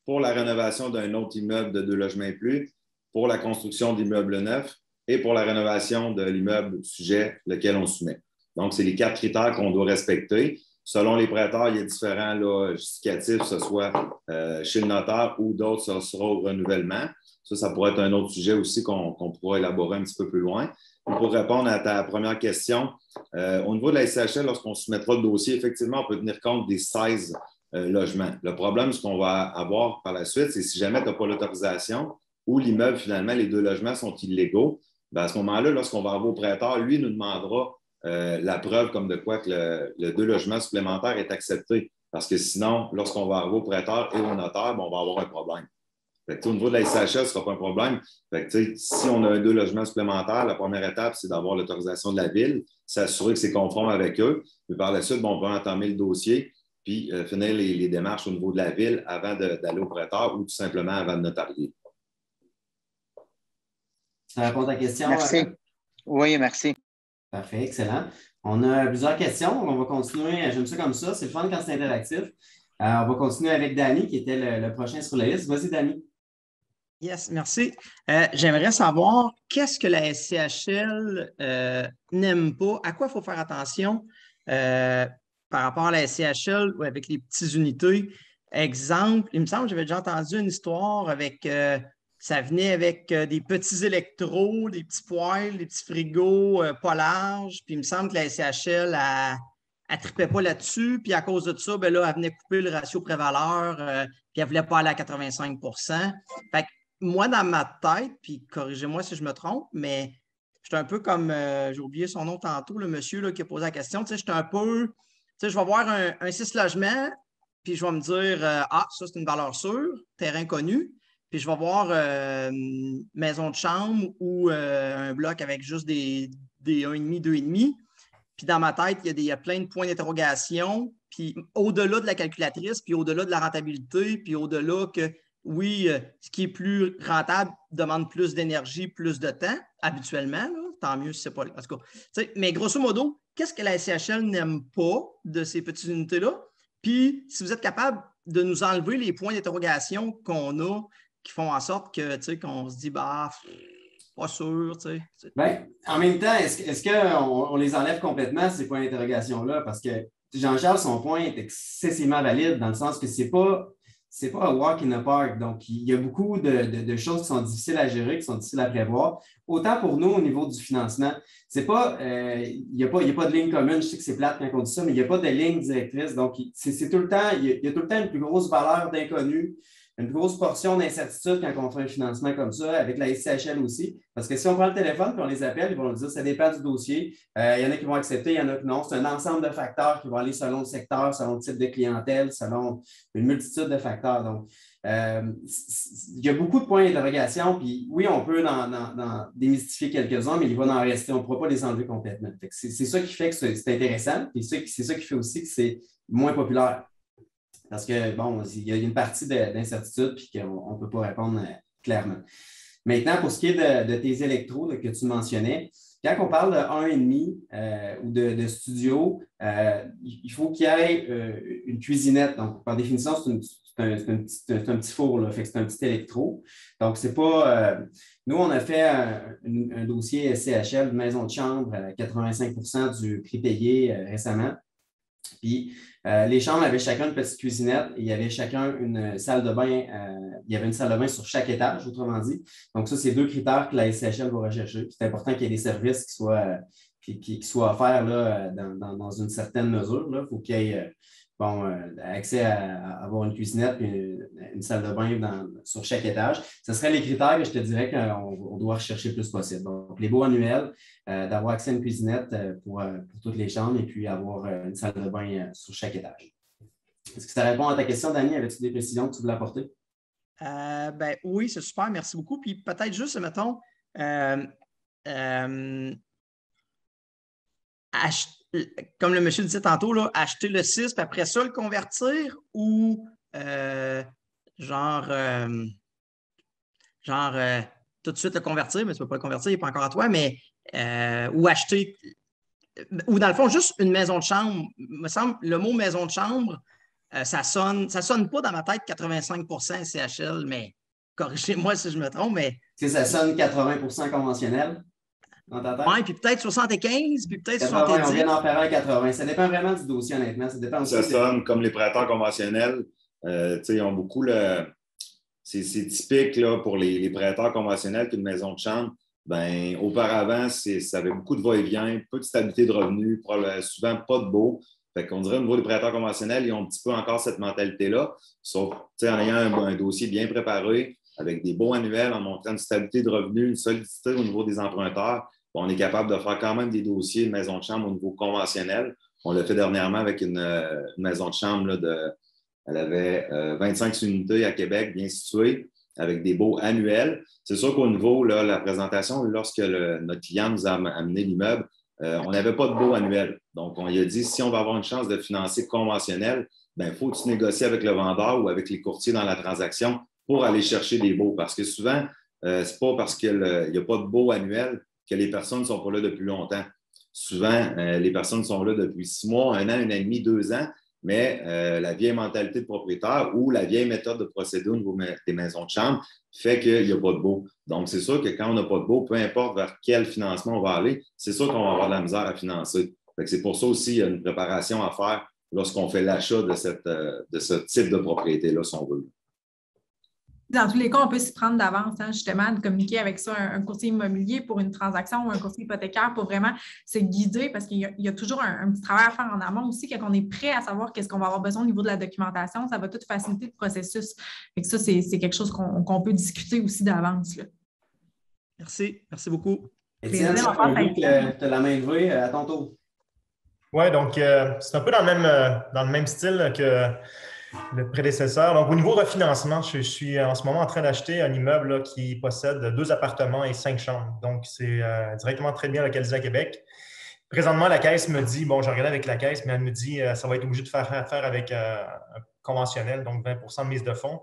pour la rénovation d'un autre immeuble de 2 logements et plus, pour la construction d'immeubles neufs et pour la rénovation de l'immeuble sujet lequel on soumet. Donc, c'est les 4 critères qu'on doit respecter. Selon les prêteurs, il y a différents justificatifs, que ce soit chez le notaire ou d'autres, ça sera au renouvellement. Ça pourrait être un autre sujet aussi qu'on pourra élaborer un petit peu plus loin. Et pour répondre à ta première question, au niveau de la SCHL, lorsqu'on soumettra le dossier, effectivement, on peut tenir compte des 16 logements. Le problème, ce qu'on va avoir par la suite, c'est si jamais tu n'as pas l'autorisation ou l'immeuble, finalement, les 2 logements sont illégaux, bien, à ce moment-là, lorsqu'on va avoir au prêteur, lui nous demandera la preuve comme de quoi que le 2 logements supplémentaires est accepté. Parce que sinon, lorsqu'on va arriver au prêteur et au notaire, on va avoir un problème. Fait que, au niveau de la SCHL, ce ne sera pas un problème. Fait que, si on a 2 logements supplémentaires, la première étape, c'est d'avoir l'autorisation de la ville, s'assurer que c'est conforme avec eux. Puis par la suite, on peut entamer le dossier puis finir les démarches au niveau de la ville avant d'aller au prêteur ou tout simplement avant de notarier. Ça répond à ta question? Merci. Oui, merci. Parfait, excellent. On a plusieurs questions. On va continuer. J'aime ça comme ça. C'est le fun quand c'est interactif. On va continuer avec Danny, qui était le prochain sur la liste. Vas-y, Danny. Yes, merci. J'aimerais savoir qu'est-ce que la SCHL n'aime pas, à quoi il faut faire attention par rapport à la SCHL ou avec les petites unités. Exemple, il me semble que j'avais déjà entendu une histoire avec, ça venait avec des petits électros, des petits poêles, des petits frigos pas larges, puis il me semble que la SCHL, elle ne tripait pas là-dessus, puis à cause de ça, ben là, elle venait couper le ratio pré-valeur, puis elle ne voulait pas aller à 85 %. Fait que moi, dans ma tête, puis corrigez-moi si je me trompe, mais j'étais un peu comme, j'ai oublié son nom tantôt, le monsieur là, qui a posé la question, tu sais, j'étais un peu, tu sais, je vais voir un 6 logements, puis je vais me dire, ah, ça, c'est une valeur sûre, terrain connu, puis je vais voir maison de chambre ou un bloc avec juste des 1,5, 2,5. Puis dans ma tête, il y a plein de points d'interrogation. Puis au-delà de la calculatrice, puis au-delà de la rentabilité, puis au-delà que, oui, ce qui est plus rentable demande plus d'énergie, plus de temps, habituellement. Là, tant mieux si ce n'est pas... En tout cas, mais grosso modo, qu'est-ce que la SCHL n'aime pas de ces petites unités-là? Puis si vous êtes capable de nous enlever les points d'interrogation qu'on a qui font en sorte que, qu'on se dit, bah... pas sûr, tu sais. Bien, en même temps, est-ce qu'on les enlève complètement, ces points d'interrogation-là? Parce que Jean-Charles, son point est excessivement valide dans le sens que c'est pas un walk in the park. Donc, il y a beaucoup de choses qui sont difficiles à gérer, qui sont difficiles à prévoir. Autant pour nous au niveau du financement. C'est pas, il n'y a pas de ligne commune. Je sais que c'est plate quand on dit ça, mais il n'y a pas de ligne directrice. Donc, c'est tout le temps, il y a tout le temps une plus grosse valeur d'inconnu, une grosse portion d'incertitude quand on fait un financement comme ça, avec la SCHL aussi. Parce que si on prend le téléphone et on les appelle, ils vont nous dire ça dépend du dossier. Il y en a qui vont accepter, il y en a qui non. C'est un ensemble de facteurs qui vont aller selon le secteur, selon le type de clientèle, selon une multitude de facteurs. Donc, il y a beaucoup de points d'interrogation. Puis oui, on peut en démystifier quelques-uns, mais il va en rester. On ne pourra pas les enlever complètement. C'est ça qui fait que c'est intéressant. Puis c'est ça qui fait aussi que c'est moins populaire. Parce que, bon, il y a une partie d'incertitude puis qu'on ne peut pas répondre clairement. Maintenant, pour ce qui est de tes électros là, que tu mentionnais, quand on parle de 1,5 ou de studio, il faut qu'il y ait une cuisinette. Donc, par définition, c'est un petit four, là, fait que c'est un petit électro. Donc, c'est pas... nous, on a fait un dossier SCHL, une maison de chambre, 85 % du prix payé récemment. Puis, les chambres avaient chacun une petite cuisinette et il y avait chacun une salle de bain. Il y avait une salle de bain sur chaque étage, autrement dit. Donc, ça, c'est 2 critères que la SCHL va rechercher. C'est important qu'il y ait des services qui soient offerts là, dans une certaine mesure. Il faut qu'il y ait accès à avoir une cuisinette et une salle de bain sur chaque étage. Ce seraient les critères que je te dirais qu'on doit rechercher le plus possible. Donc, les baux annuels, d'avoir accès à une cuisinette pour toutes les chambres et puis avoir une salle de bain sur chaque étage. Est-ce que ça répond à ta question, Dany? Avais-tu des précisions que tu voulais apporter? Ben, oui, c'est super, merci beaucoup. Puis peut-être juste, mettons, comme le monsieur disait tantôt, là, acheter le 6 puis après ça le convertir ou tout de suite le convertir, mais tu ne peux pas le convertir, il n'est pas encore à toi, mais ou acheter, ou dans le fond, juste une maison de chambre. Il me semble, le mot maison de chambre, ça sonne pas dans ma tête 85 % CHL, mais corrigez-moi si je me trompe, mais... Est-ce que ça sonne 80 % conventionnel? Oui, puis peut-être 75, puis peut-être 80, 70. on vient d'en faire un 80. Ça dépend vraiment du dossier, honnêtement. Ça dépend aussi. Ça sonne comme les prêteurs conventionnels. Ils ont beaucoup c'est typique là, pour les prêteurs conventionnels qu'une maison de chambre. Ben, auparavant, ça avait beaucoup de va-et-vient, peu de stabilité de revenus, souvent pas de baux. Fait qu'on dirait au niveau des prêteurs conventionnels, ils ont un petit peu encore cette mentalité-là. Sauf en ayant un dossier bien préparé, avec des baux annuels, en montrant une stabilité de revenus, une solidité au niveau des emprunteurs, on est capable de faire quand même des dossiers de maison de chambre au niveau conventionnel. On l'a fait dernièrement avec une maison de chambre, là, elle avait 25 unités à Québec, bien située. avec des baux annuels. C'est sûr qu'au niveau, là, la présentation, lorsque notre client nous a amené l'immeuble, on n'avait pas de baux annuel. Donc, on lui a dit, si on va avoir une chance de financer conventionnel, il faut que tu négocies avec le vendeur ou avec les courtiers dans la transaction pour aller chercher des baux. Parce que souvent, ce n'est pas parce qu'il n'y a pas de baux annuel que les personnes ne sont pas là depuis longtemps. Souvent, les personnes sont là depuis 6 mois, 1 an, 1 an et demi, 2 ans, mais la vieille mentalité de propriétaire ou la vieille méthode de procéder au niveau des maisons de chambre fait qu'il n'y a pas de baux. Donc, c'est sûr que quand on n'a pas de baux, peu importe vers quel financement on va aller, c'est sûr qu'on va avoir de la misère à financer. C'est pour ça aussi qu'il y a une préparation à faire lorsqu'on fait l'achat de ce type de propriété-là, si on veut. Dans tous les cas, on peut s'y prendre d'avance, hein, justement, de communiquer avec ça, un courtier immobilier pour une transaction ou un courtier hypothécaire pour vraiment se guider parce qu'il y a toujours un petit travail à faire en amont aussi. Quand on est prêt à savoir qu'est-ce qu'on va avoir besoin au niveau de la documentation, ça va tout faciliter le processus. Fait que ça, c'est quelque chose qu'on peut discuter aussi d'avance. Merci. Merci beaucoup. Étienne, tu as la main levée à ton tour. Oui, donc c'est un peu dans le même style que le prédécesseur. Donc, au niveau refinancement, je suis en ce moment en train d'acheter un immeuble là, qui possède 2 appartements et 5 chambres. Donc, c'est directement très bien localisé à Québec. Présentement, la caisse me dit, bon, j'ai regardé avec la caisse, mais elle me dit ça va être obligé de faire affaire avec un conventionnel, donc 20 de mise de fonds.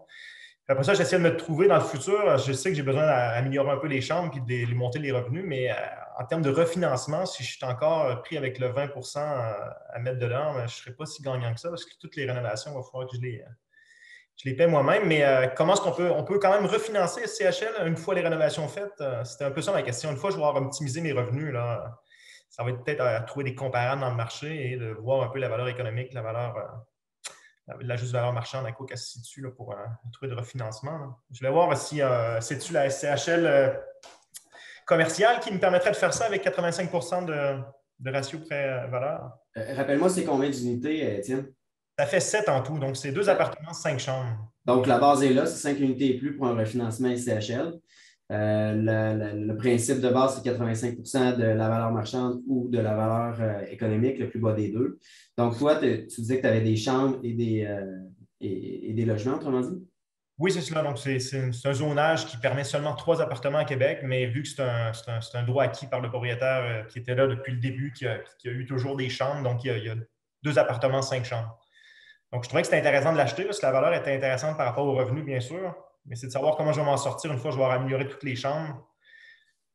Puis après ça, j'essaie de me trouver dans le futur. Je sais que j'ai besoin d'améliorer un peu les chambres et de monter les revenus, mais en termes de refinancement, si je suis encore pris avec le 20 à mettre dedans, je ne serai pas si gagnant que ça parce que toutes les rénovations, il va falloir que je les paie moi-même. Mais comment est-ce on peut quand même refinancer CHL une fois les rénovations faites? C'était un peu ça ma question. Une fois que je vais avoir optimisé mes revenus, là, ça va être peut-être à trouver des comparables dans le marché et de voir un peu la valeur économique, la juste valeur marchande à quoi qu'elle se situe là, pour trouver de refinancement. Là. Je voulais voir si c'est-tu la SCHL commerciale qui me permettrait de faire ça avec 85 de ratio prêt-valeur. Rappelle-moi, c'est combien d'unités, Étienne? Ça fait 7 en tout, donc c'est 2 appartements, 5 chambres. Donc, la base est là, c'est 5 unités et plus pour un refinancement SCHL. Le principe de base, c'est 85 de la valeur marchande ou de la valeur économique, le plus bas des deux. Donc, toi, tu disais que tu avais des chambres et des logements, autrement dit? Oui, c'est cela. Donc, c'est un zonage qui permet seulement 3 appartements à Québec, mais vu que c'est un droit acquis par le propriétaire qui était là depuis le début, qui a eu toujours des chambres, donc il y a 2 appartements, 5 chambres. Donc, je trouvais que c'était intéressant de l'acheter parce que la valeur était intéressante par rapport aux revenus, bien sûr. Mais c'est de savoir comment je vais m'en sortir une fois que je vais améliorer toutes les chambres.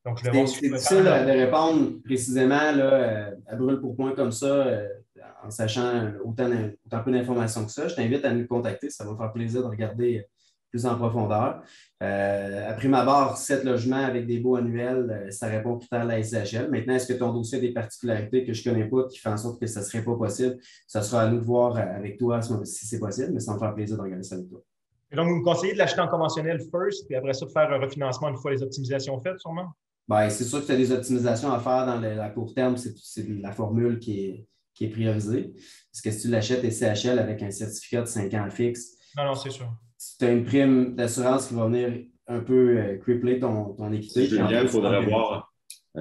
Donc, c'est difficile de répondre précisément là, à brûle pour point comme ça, en sachant autant peu d'informations que ça. Je t'invite à nous contacter. Ça va me faire plaisir de regarder plus en profondeur. À prime abord, 7 logements avec des baux annuels, ça répond aux critères de la SCHL. Maintenant, est-ce que ton dossier a des particularités que je ne connais pas qui font en sorte que ça ne serait pas possible? Ça sera à nous de voir avec toi si c'est possible, mais ça va me faire plaisir de regarder ça avec toi. Et donc, vous me conseillez de l'acheter en conventionnel first, puis après ça, de faire un refinancement une fois les optimisations faites, sûrement? Bien, c'est sûr que tu as des optimisations à faire dans la court terme. C'est la formule qui est priorisée. Parce que si tu l'achètes SCHL avec un certificat de 5 ans fixe, non, c'est sûr. Tu as une prime d'assurance qui va venir un peu crippler ton équité. Julien, il faudrait voir.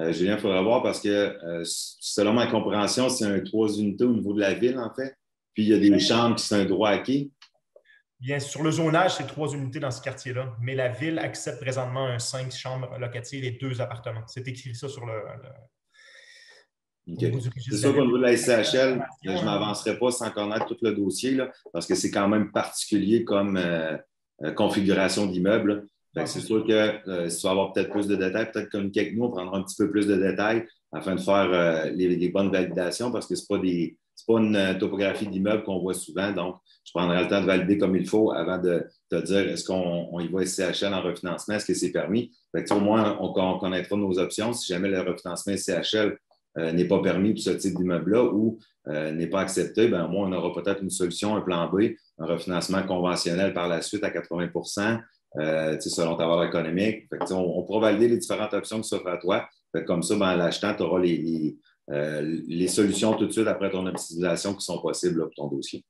Julien, il faudrait voir parce que selon ma compréhension, c'est un 3 unités au niveau de la ville, en fait. Puis il y a des chambres qui sont un droit acquis. Bien, sur le zonage, c'est 3 unités dans ce quartier-là. Mais la ville accepte présentement un 5 chambres locatives et 2 appartements. C'est écrit ça sur le Okay. C'est sûr qu'au niveau de la SCHL, je ne m'avancerai pas sans connaître tout le dossier là, parce que c'est quand même particulier comme configuration d'immeuble. C'est sûr que si tu vas avoir peut-être plus de détails, peut-être communiquer avec nous, on prendra un petit peu plus de détails afin de faire les bonnes validations parce que ce n'est pas une topographie d'immeuble qu'on voit souvent. Donc, je prendrai le temps de valider comme il faut avant de te dire est-ce qu'on y va SCHL en refinancement, est-ce que c'est permis. Au moins, on connaîtra nos options si jamais le refinancement SCHL n'est pas permis pour ce type d'immeuble-là ou n'est pas accepté, bien, au moins, on aura peut-être une solution, un plan B, un refinancement conventionnel par la suite à 80 selon ta valeur économique. On pourra valider les différentes options qui s'offrent à toi. Comme ça, ben, en l'achetant, tu auras les solutions tout de suite après ton optimisation qui sont possibles là, pour ton dossier.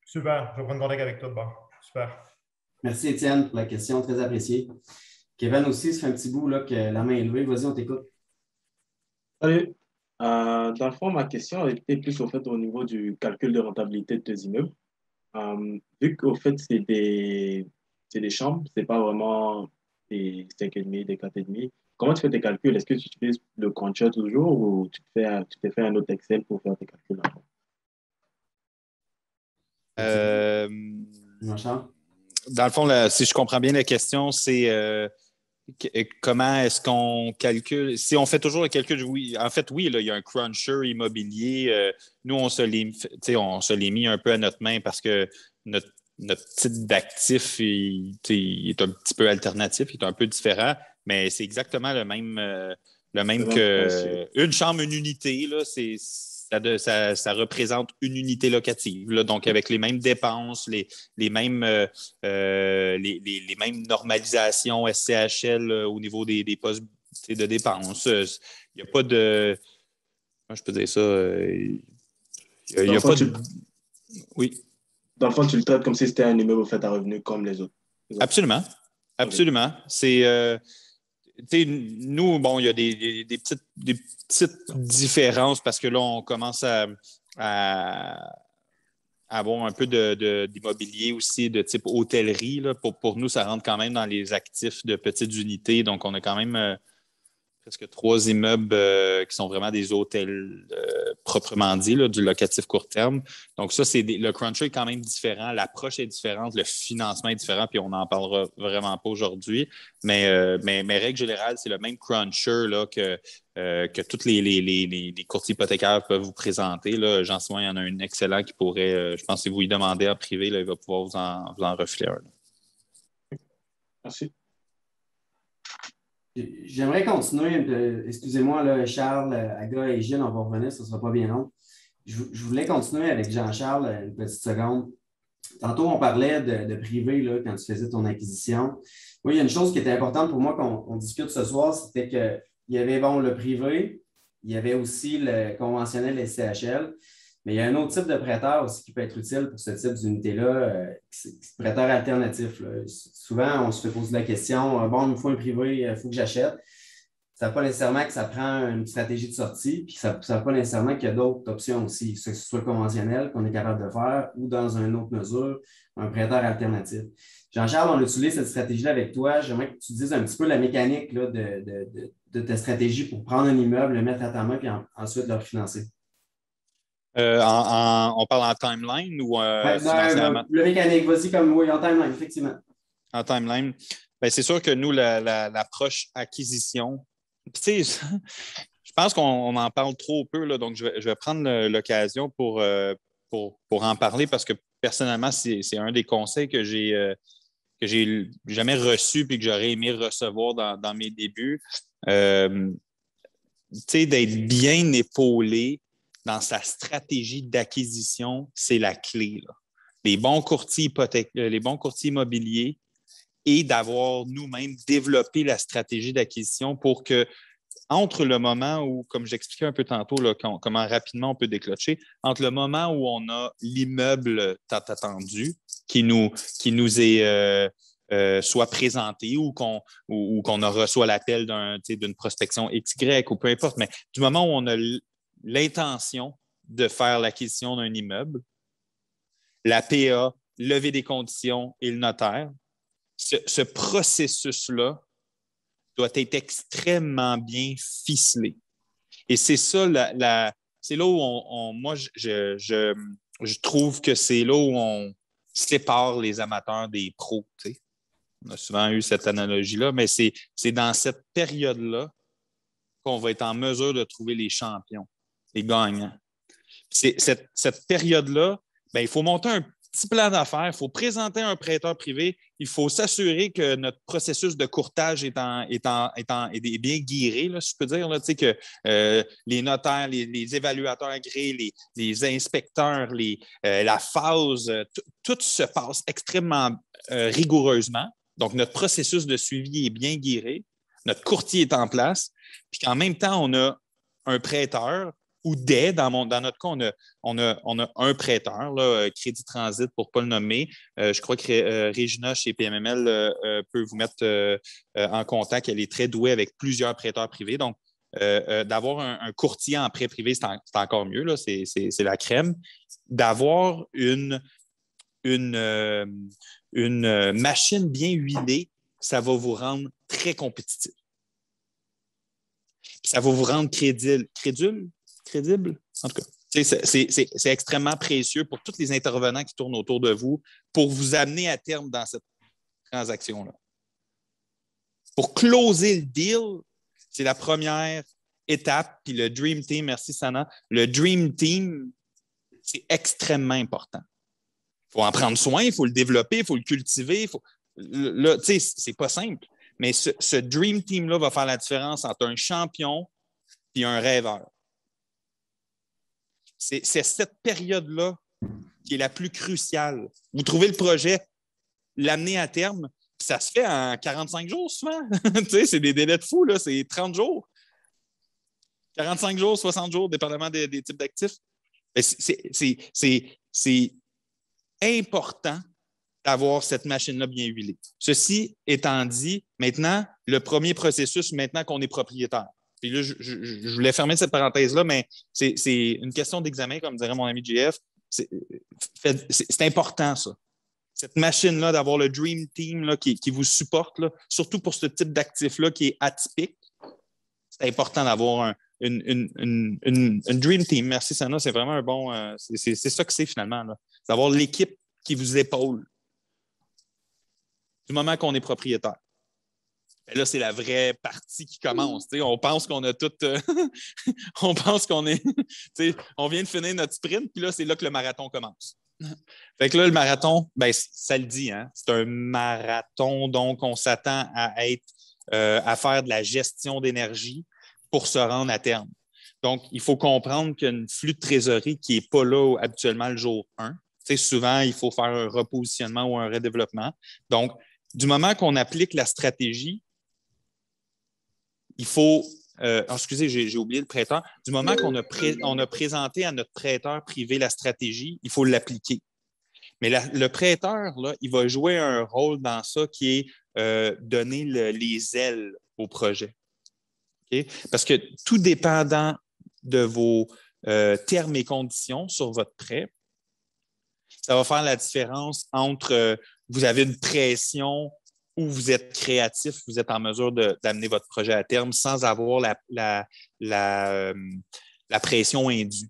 Super. Je vais prendre contact avec toi de bord. Super. Merci, Étienne, pour la question. Très appréciée. Kevin aussi, ça fait un petit bout là, que la main est levée. Vas-y, on t'écoute. Salut. Dans le fond, ma question était plus au fait au niveau du calcul de rentabilité de tes immeubles. Vu qu'au fait, c'est des c'est des chambres, c'est pas vraiment des 5,5, des 4,5. Comment tu fais tes calculs? Est-ce que tu utilises le Concha toujours ou tu t'es fait un autre Excel pour faire tes calculs? Dans le fond, si je comprends bien la question, c'est comment est-ce qu'on calcule? Si on fait toujours le calcul, oui. En fait, oui, là, il y a un cruncher immobilier. Nous, on se l'est mis un peu à notre main parce que notre type d'actif il est un petit peu alternatif, il est un peu différent, mais c'est exactement le même que une chambre, une unité. Là, ça représente une unité locative. Là, donc, avec les mêmes dépenses, les mêmes normalisations SCHL au niveau des postes de dépenses. Il n'y a pas de. Comment je peux dire ça? Il n'y a pas de. Oui. Dans le fond, tu le traites comme si c'était un immeuble fait à revenu comme les autres. Absolument. Absolument. Okay. Nous, bon, il y a des petites différences parce que là, on commence à avoir un peu d'immobilier aussi de type hôtellerie. Là. Pour nous, ça rentre quand même dans les actifs de petites unités. Donc, on a quand même presque 3 immeubles qui sont vraiment des hôtels proprement dit, là, du locatif court terme. Donc ça, le cruncher est quand même différent, l'approche est différente, le financement est différent, puis on n'en parlera vraiment pas aujourd'hui. Mais règle générale, c'est le même cruncher là, que tous les courtiers hypothécaires peuvent vous présenter. Là. Jean-Simon, il y en a un excellent qui pourrait, je pense, si vous lui demandez en privé, là, il va pouvoir vous en refiler un. Merci. J'aimerais continuer. Excusez-moi, là, Charles, Aga et Gilles, on va revenir, ce ne sera pas bien long. Je voulais continuer avec Jean-Charles une petite seconde. Tantôt, on parlait de privé là, quand tu faisais ton acquisition. Moi, il y a une chose qui était importante pour moi qu'on discute ce soir, c'était qu'il y avait le privé, il y avait aussi le conventionnel SCHL, mais il y a un autre type de prêteur aussi qui peut être utile pour ce type d'unité-là, prêteur alternatif. Là. Souvent, on se fait poser la question, bon, il me faut un privé, il faut que j'achète. Ça ne veut pas nécessairement que ça prend une stratégie de sortie, puis ça ne veut pas nécessairement qu'il y a d'autres options aussi, que ce soit conventionnel qu'on est capable de faire ou dans une autre mesure, un prêteur alternatif. Jean-Charles, on a utilisé cette stratégie-là avec toi. J'aimerais que tu dises un petit peu la mécanique là, de ta stratégie pour prendre un immeuble, le mettre à ta main, puis ensuite le refinancer. On parle en timeline ou financièrement? Le mécanique, vas-y comme oui, en timeline, effectivement. En timeline. Bien, c'est sûr que nous, l'approche acquisition, tu sais, je pense qu'on en parle trop peu, là, donc je vais prendre l'occasion pour en parler parce que personnellement, c'est un des conseils que j'ai jamais reçu et que j'aurais aimé recevoir dans mes débuts. Tu sais, d'être bien épaulé dans sa stratégie d'acquisition, c'est la clé. Là. Les bons courtiers immobiliers et d'avoir nous-mêmes développé la stratégie d'acquisition pour que, entre le moment où, comme j'expliquais un peu tantôt, là, comment rapidement on peut déclencher, entre le moment où on a l'immeuble tant attendu qui nous est soit présenté ou qu'on a reçoit l'appel d'une prospection XY ou peu importe, mais du moment où on a l'intention de faire l'acquisition d'un immeuble, la PA, lever des conditions et le notaire, ce processus-là doit être extrêmement bien ficelé. Et c'est ça, c'est là où moi, je trouve que c'est là où on sépare les amateurs des pros. Tu sais. On a souvent eu cette analogie-là, mais c'est dans cette période-là qu'on va être en mesure de trouver les champions, les gagnants. Cette période-là, bien, il faut monter un petit plan d'affaires, il faut présenter un prêteur privé, il faut s'assurer que notre processus de courtage est bien guiré, là, si je peux dire, là, que les notaires, les évaluateurs agréés, les inspecteurs, la phase, tout se passe extrêmement rigoureusement. Donc, notre processus de suivi est bien guiré, notre courtier est en place, puis qu'en même temps, on a un prêteur ou dans notre cas, on a un prêteur, là, Crédit Transit pour ne pas le nommer. Je crois que Régina chez PMML peut vous mettre en contact. Elle est très douée avec plusieurs prêteurs privés. Donc, d'avoir un courtier en prêt privé, c'est encore mieux. Là, c'est la crème. D'avoir une une machine bien huilée, ça va vous rendre très compétitif. Puis ça va vous rendre crédible? En tout cas, c'est extrêmement précieux pour tous les intervenants qui tournent autour de vous pour vous amener à terme dans cette transaction-là. Pour closer le deal, c'est la première étape. Puis le Dream Team, merci Sana, le Dream Team, c'est extrêmement important. Il faut en prendre soin, il faut le développer, il faut le cultiver. Là, tu sais, c'est pas simple. Mais ce Dream Team-là va faire la différence entre un champion et un rêveur. C'est cette période-là qui est la plus cruciale. Vous trouvez le projet, l'amener à terme, ça se fait en 45 jours souvent. Tu sais, c'est des délais de fou, là, c'est 30 jours. 45 jours, 60 jours, dépendamment des types d'actifs. C'est important d'avoir cette machine-là bien huilée. Ceci étant dit, maintenant, le premier processus, maintenant qu'on est propriétaire. Puis là, je voulais fermer cette parenthèse-là, mais c'est une question d'examen, comme dirait mon ami JF. C'est important, ça. Cette machine-là, d'avoir le Dream Team là, qui vous supporte, là, surtout pour ce type d'actif-là qui est atypique, c'est important d'avoir une Dream Team. Merci, Sana. C'est vraiment un bon... c'est ça que c'est, finalement. Là. D'avoir l'équipe qui vous épaule du moment qu'on est propriétaire. Et là, c'est la vraie partie qui commence. T'sais, on pense qu'on a tout... on pense qu'on est... on vient de finir notre sprint, puis là, c'est là que le marathon commence. Fait que là, le marathon, ben, ça le dit, hein? C'est un marathon, donc on s'attend à faire de la gestion d'énergie pour se rendre à terme. Donc, il faut comprendre qu'il y a une flux de trésorerie qui n'est pas là habituellement le jour 1. T'sais, souvent, il faut faire un repositionnement ou un redéveloppement. Donc, du moment qu'on applique la stratégie, il faut... excusez, j'ai oublié le prêteur. Du moment qu'on a présenté à notre prêteur privé la stratégie, il faut l'appliquer. Mais le prêteur, là, il va jouer un rôle dans ça qui est donner les ailes au projet. Okay? Parce que tout dépendant de vos termes et conditions sur votre prêt, ça va faire la différence entre vous avez une pression où vous êtes créatif, vous êtes en mesure d'amener votre projet à terme sans avoir la pression indue.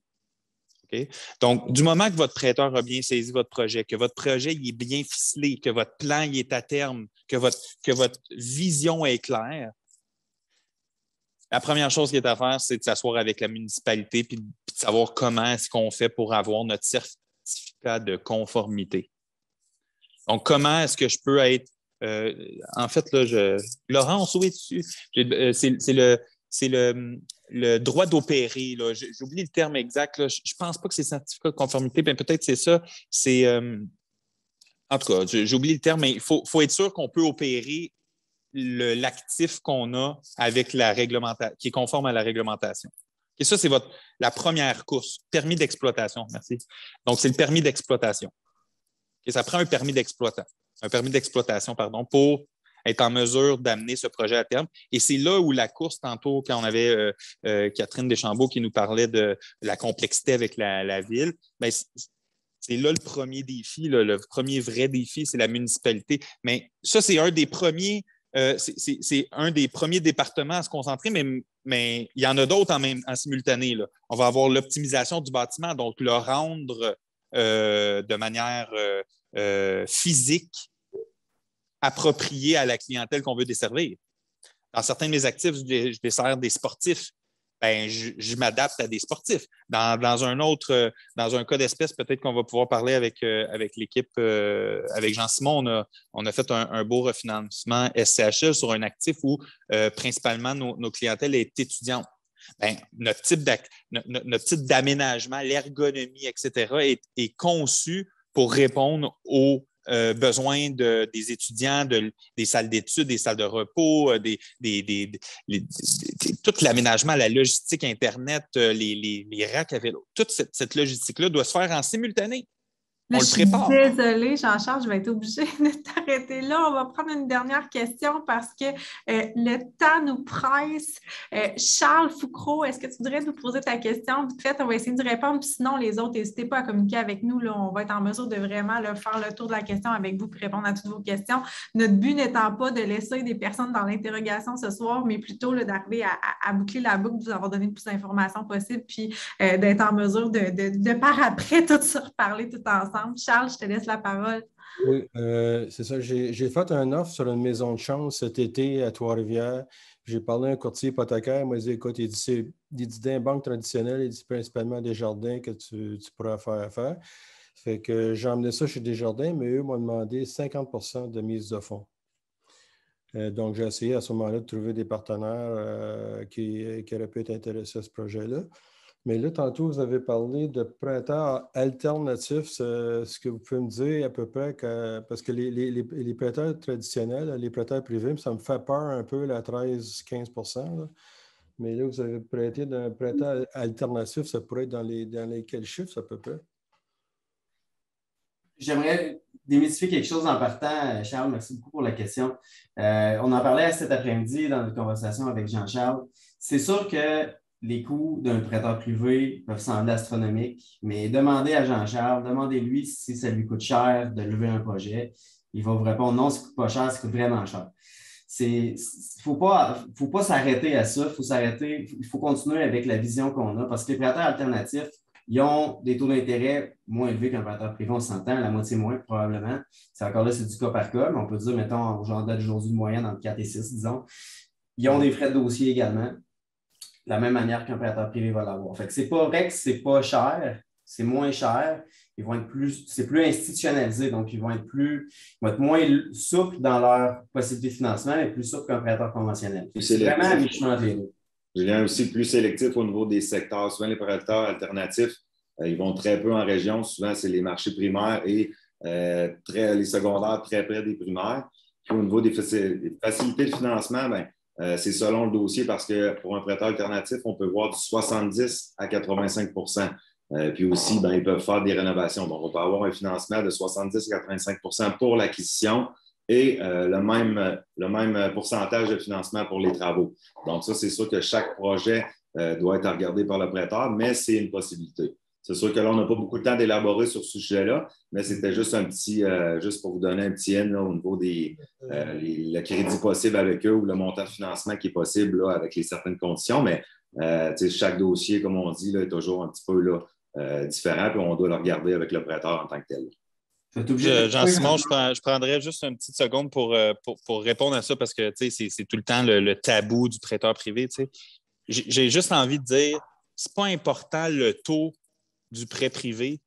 Okay? Donc, du moment que votre prêteur a bien saisi votre projet, que votre projet il est bien ficelé, que votre plan il est à terme, que votre vision est claire, la première chose qui est à faire, c'est de s'asseoir avec la municipalité et de savoir comment est-ce qu'on fait pour avoir notre certificat de conformité. Donc, comment est-ce que je peux être... en fait, là, Laurence, où es-tu? C'est le droit d'opérer. J'ai oublié le terme exact. Là. Je ne pense pas que c'est certificat de conformité, mais peut-être c'est ça. C'est, en tout cas, j'ai oublié le terme, mais il faut être sûr qu'on peut opérer l'actif qu'on a avec la réglementation, qui est conforme à la réglementation. Et ça, c'est la première course. Permis d'exploitation, merci. Donc, c'est le permis d'exploitation. Et ça prend un permis d'exploitation, pour être en mesure d'amener ce projet à terme. Et c'est là où la course, tantôt, quand on avait Catherine Deschambault qui nous parlait de la complexité avec la ville, bien, c'est là le premier défi, le premier vrai défi, c'est la municipalité. Mais ça, c'est un des premiers... c'est un des premiers départements à se concentrer, mais il y en a d'autres en simultané. Là. On va avoir l'optimisation du bâtiment, donc le rendre de manière physique appropriée à la clientèle qu'on veut desservir. Dans certains de mes actifs, je desserre des sportifs. Ben, je m'adapte à des sportifs. Dans un cas d'espèce, peut-être qu'on va pouvoir parler avec l'équipe, avec Jean-Simon, on a fait un beau refinancement SCHL sur un actif où principalement nos clientèles est étudiante. Ben, notre type d'aménagement, l'ergonomie, etc., est conçu pour répondre aux besoins des étudiants, des salles d'études, des salles de repos, tout l'aménagement, la logistique Internet, les racks à vélo. Toute cette logistique-là doit se faire en simultané. Là, On je le suis prépare. désolée, Jean-Charles, je vais être obligée de t'arrêter là. On va prendre une dernière question parce que le temps nous presse. Charles Foucault, est-ce que tu voudrais nous poser ta question? Vite fait, on va essayer de répondre. Puis sinon, les autres, n'hésitez pas à communiquer avec nous. Là, on va être en mesure de vraiment là, faire le tour de la question avec vous et répondre à toutes vos questions. Notre but n'étant pas de laisser des personnes dans l'interrogation ce soir, mais plutôt là, d'arriver à boucler la boucle, de vous avoir donné le plus d'informations possible, puis d'être en mesure de par après tout se reparler tout ensemble. Charles, je te laisse la parole. Oui, c'est ça. J'ai fait un offre sur une maison de chance cet été à Trois-Rivières. J'ai parlé à un courtier hypothécaire. Il m'a dit, écoute, il dit d'un banque traditionnelle, il dit principalement Desjardins que tu pourras faire affaire. Fait que j'ai emmené ça chez Desjardins, mais eux m'ont demandé 50 de mise de fonds. Donc, j'ai essayé à ce moment-là de trouver des partenaires qui auraient pu être intéressés à ce projet-là. Mais là, tantôt, vous avez parlé de prêteurs alternatifs. Ce que vous pouvez me dire à peu près, parce que les prêteurs traditionnels, les prêteurs privés, ça me fait peur un peu, la 13-15 %. Mais là, vous avez prêté d'un prêteur alternatif, ça pourrait être dans les quels chiffres à peu près? J'aimerais démystifier quelque chose en partant. Charles, merci beaucoup pour la question. On en parlait cet après-midi dans notre conversation avec Jean-Charles. C'est sûr que les coûts d'un prêteur privé peuvent sembler astronomiques, mais demandez à Jean-Charles, demandez-lui si ça lui coûte cher de lever un projet. Il va vous répondre non, ça ne coûte pas cher, ça coûte vraiment cher. Il ne faut pas s'arrêter à ça, il faut continuer avec la vision qu'on a parce que les prêteurs alternatifs, ils ont des taux d'intérêt moins élevés qu'un prêteur privé, on s'entend, la moitié moins probablement. C'est encore là, c'est du cas par cas, mais on peut dire, mettons, d'aujourd'hui de moyenne entre 4 et 6, disons. Ils ont des frais de dossier également, de la même manière qu'un prêteur privé va l'avoir. Fait que c'est pas vrai que c'est pas cher, c'est moins cher. C'est plus institutionnalisé, donc ils vont être moins souples dans leur possibilité de financement, mais plus souples qu'un prêteur conventionnel. C'est vraiment à mi-chemin entre les deux. Julien, aussi plus sélectif au niveau des secteurs. Souvent, les prêteurs alternatifs, ils vont très peu en région. Souvent, c'est les marchés primaires et les secondaires très près des primaires. Puis, au niveau des facilités de financement, c'est selon le dossier parce que pour un prêteur alternatif, on peut voir du 70 à 85 %. Puis aussi, ils peuvent faire des rénovations. Donc, on peut avoir un financement de 70 à 85 % pour l'acquisition et le même pourcentage de financement pour les travaux. Donc, ça, c'est sûr que chaque projet doit être regardé par le prêteur, mais c'est une possibilité. C'est sûr que là, on n'a pas beaucoup de temps d'élaborer sur ce sujet-là, mais c'était juste juste pour vous donner un petit N là, au niveau le crédit possible avec eux ou le montant de financement qui est possible là, avec les certaines conditions. Mais chaque dossier, comme on dit, là, est toujours un petit peu là, différent, puis on doit le regarder avec le prêteur en tant que tel. Jean-Simon, je prendrais juste une petite seconde pour répondre à ça parce que c'est tout le temps le tabou du prêteur privé. J'ai juste envie de dire, c'est pas important le taux du prêt privé.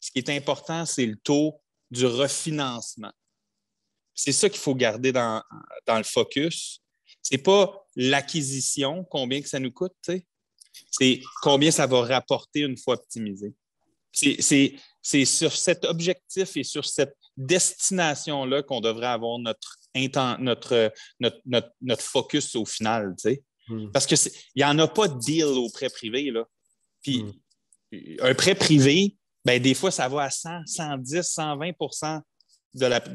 Ce qui est important, c'est le taux du refinancement. C'est ça qu'il faut garder dans le focus. C'est pas l'acquisition, combien que ça nous coûte, c'est combien ça va rapporter une fois optimisé. C'est sur cet objectif et sur cette destination-là qu'on devrait avoir notre focus au final. Parce qu'il n'y en a pas de deal au prêt privé. Là. Puis un prêt privé, des fois, ça va à 100, 110, 120 %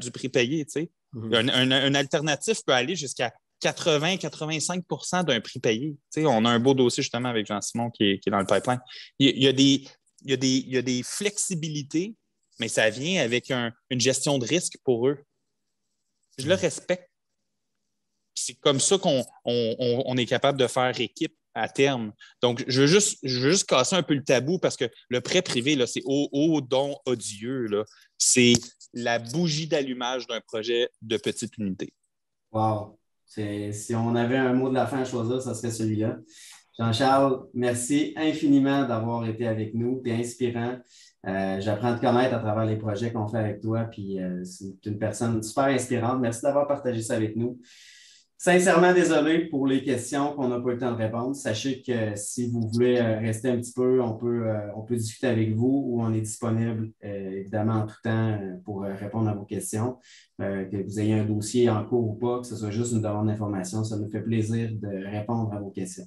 du prix payé. Un alternatif peut aller jusqu'à 80-85 % d'un prix payé. On a un beau dossier justement avec Jean-Simon qui est dans le pipeline. Il y a des flexibilités, mais ça vient avec une gestion de risque pour eux. Je le respecte. C'est comme ça qu'on est capable de faire équipe à terme. Donc, je veux juste casser un peu le tabou parce que le prêt privé, là, c'est au don odieux. Là. C'est la bougie d'allumage d'un projet de petite unité. Wow! Si on avait un mot de la fin à choisir, ça serait celui-là. Jean-Charles, merci infiniment d'avoir été avec nous. Tu es inspirant. J'apprends à te connaître à travers les projets qu'on fait avec toi. Puis c'est une personne super inspirante. Merci d'avoir partagé ça avec nous. Sincèrement, désolé pour les questions qu'on n'a pas eu le temps de répondre. Sachez que si vous voulez rester un petit peu, on peut discuter avec vous ou on est disponible évidemment en tout temps pour répondre à vos questions. Que vous ayez un dossier en cours ou pas, que ce soit juste une demande d'information, ça nous fait plaisir de répondre à vos questions.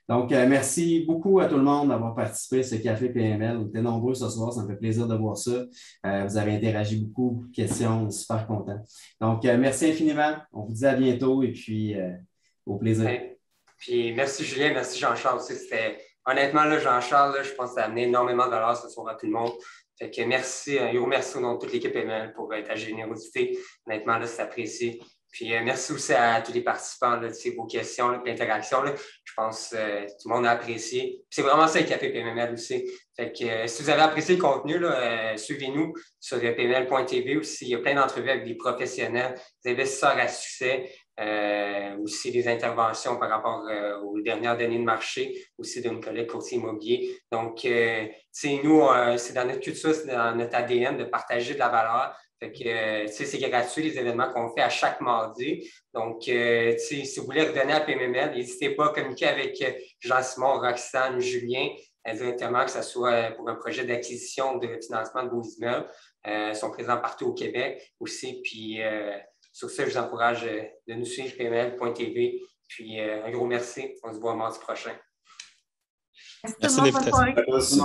Donc, merci beaucoup à tout le monde d'avoir participé à ce Café PML. Vous êtes nombreux ce soir, ça me fait plaisir de voir ça. Vous avez interagi beaucoup, beaucoup de questions, on est super content. Donc, merci infiniment. On vous dit à bientôt et puis au plaisir. Ouais. Puis merci Julien, merci Jean-Charles aussi. Honnêtement, là, Jean-Charles, là, je pense que ça a amené énormément de valeur ce soir à tout le monde. Fait que merci, un gros merci au nom de toute l'équipe PML pour ta générosité. Honnêtement, là, c'est apprécié. Puis merci aussi à tous les participants, là, vos questions, l'interaction. Je pense que tout le monde a apprécié. C'est vraiment ça le Café PML aussi. Fait que si vous avez apprécié le contenu, suivez-nous sur pml.tv aussi. Il y a plein d'entrevues avec des professionnels, des investisseurs à succès, aussi des interventions par rapport aux dernières données de marché, aussi de nos collègues courtiers immobiliers. Donc, nous, c'est dans notre culture, c'est dans notre ADN de partager de la valeur. Fait que, c'est gratuit les événements qu'on fait à chaque mardi. Donc, si vous voulez redonner à PMML, n'hésitez pas à communiquer avec Jean-Simon, Roxane, Julien, directement, que ce soit pour un projet d'acquisition de financement de vos immeubles. Ils sont présents partout au Québec aussi. Puis, sur ça, je vous encourage de nous suivre pml.tv. Puis, un gros merci. On se voit mardi prochain. Merci, tout le monde. Merci.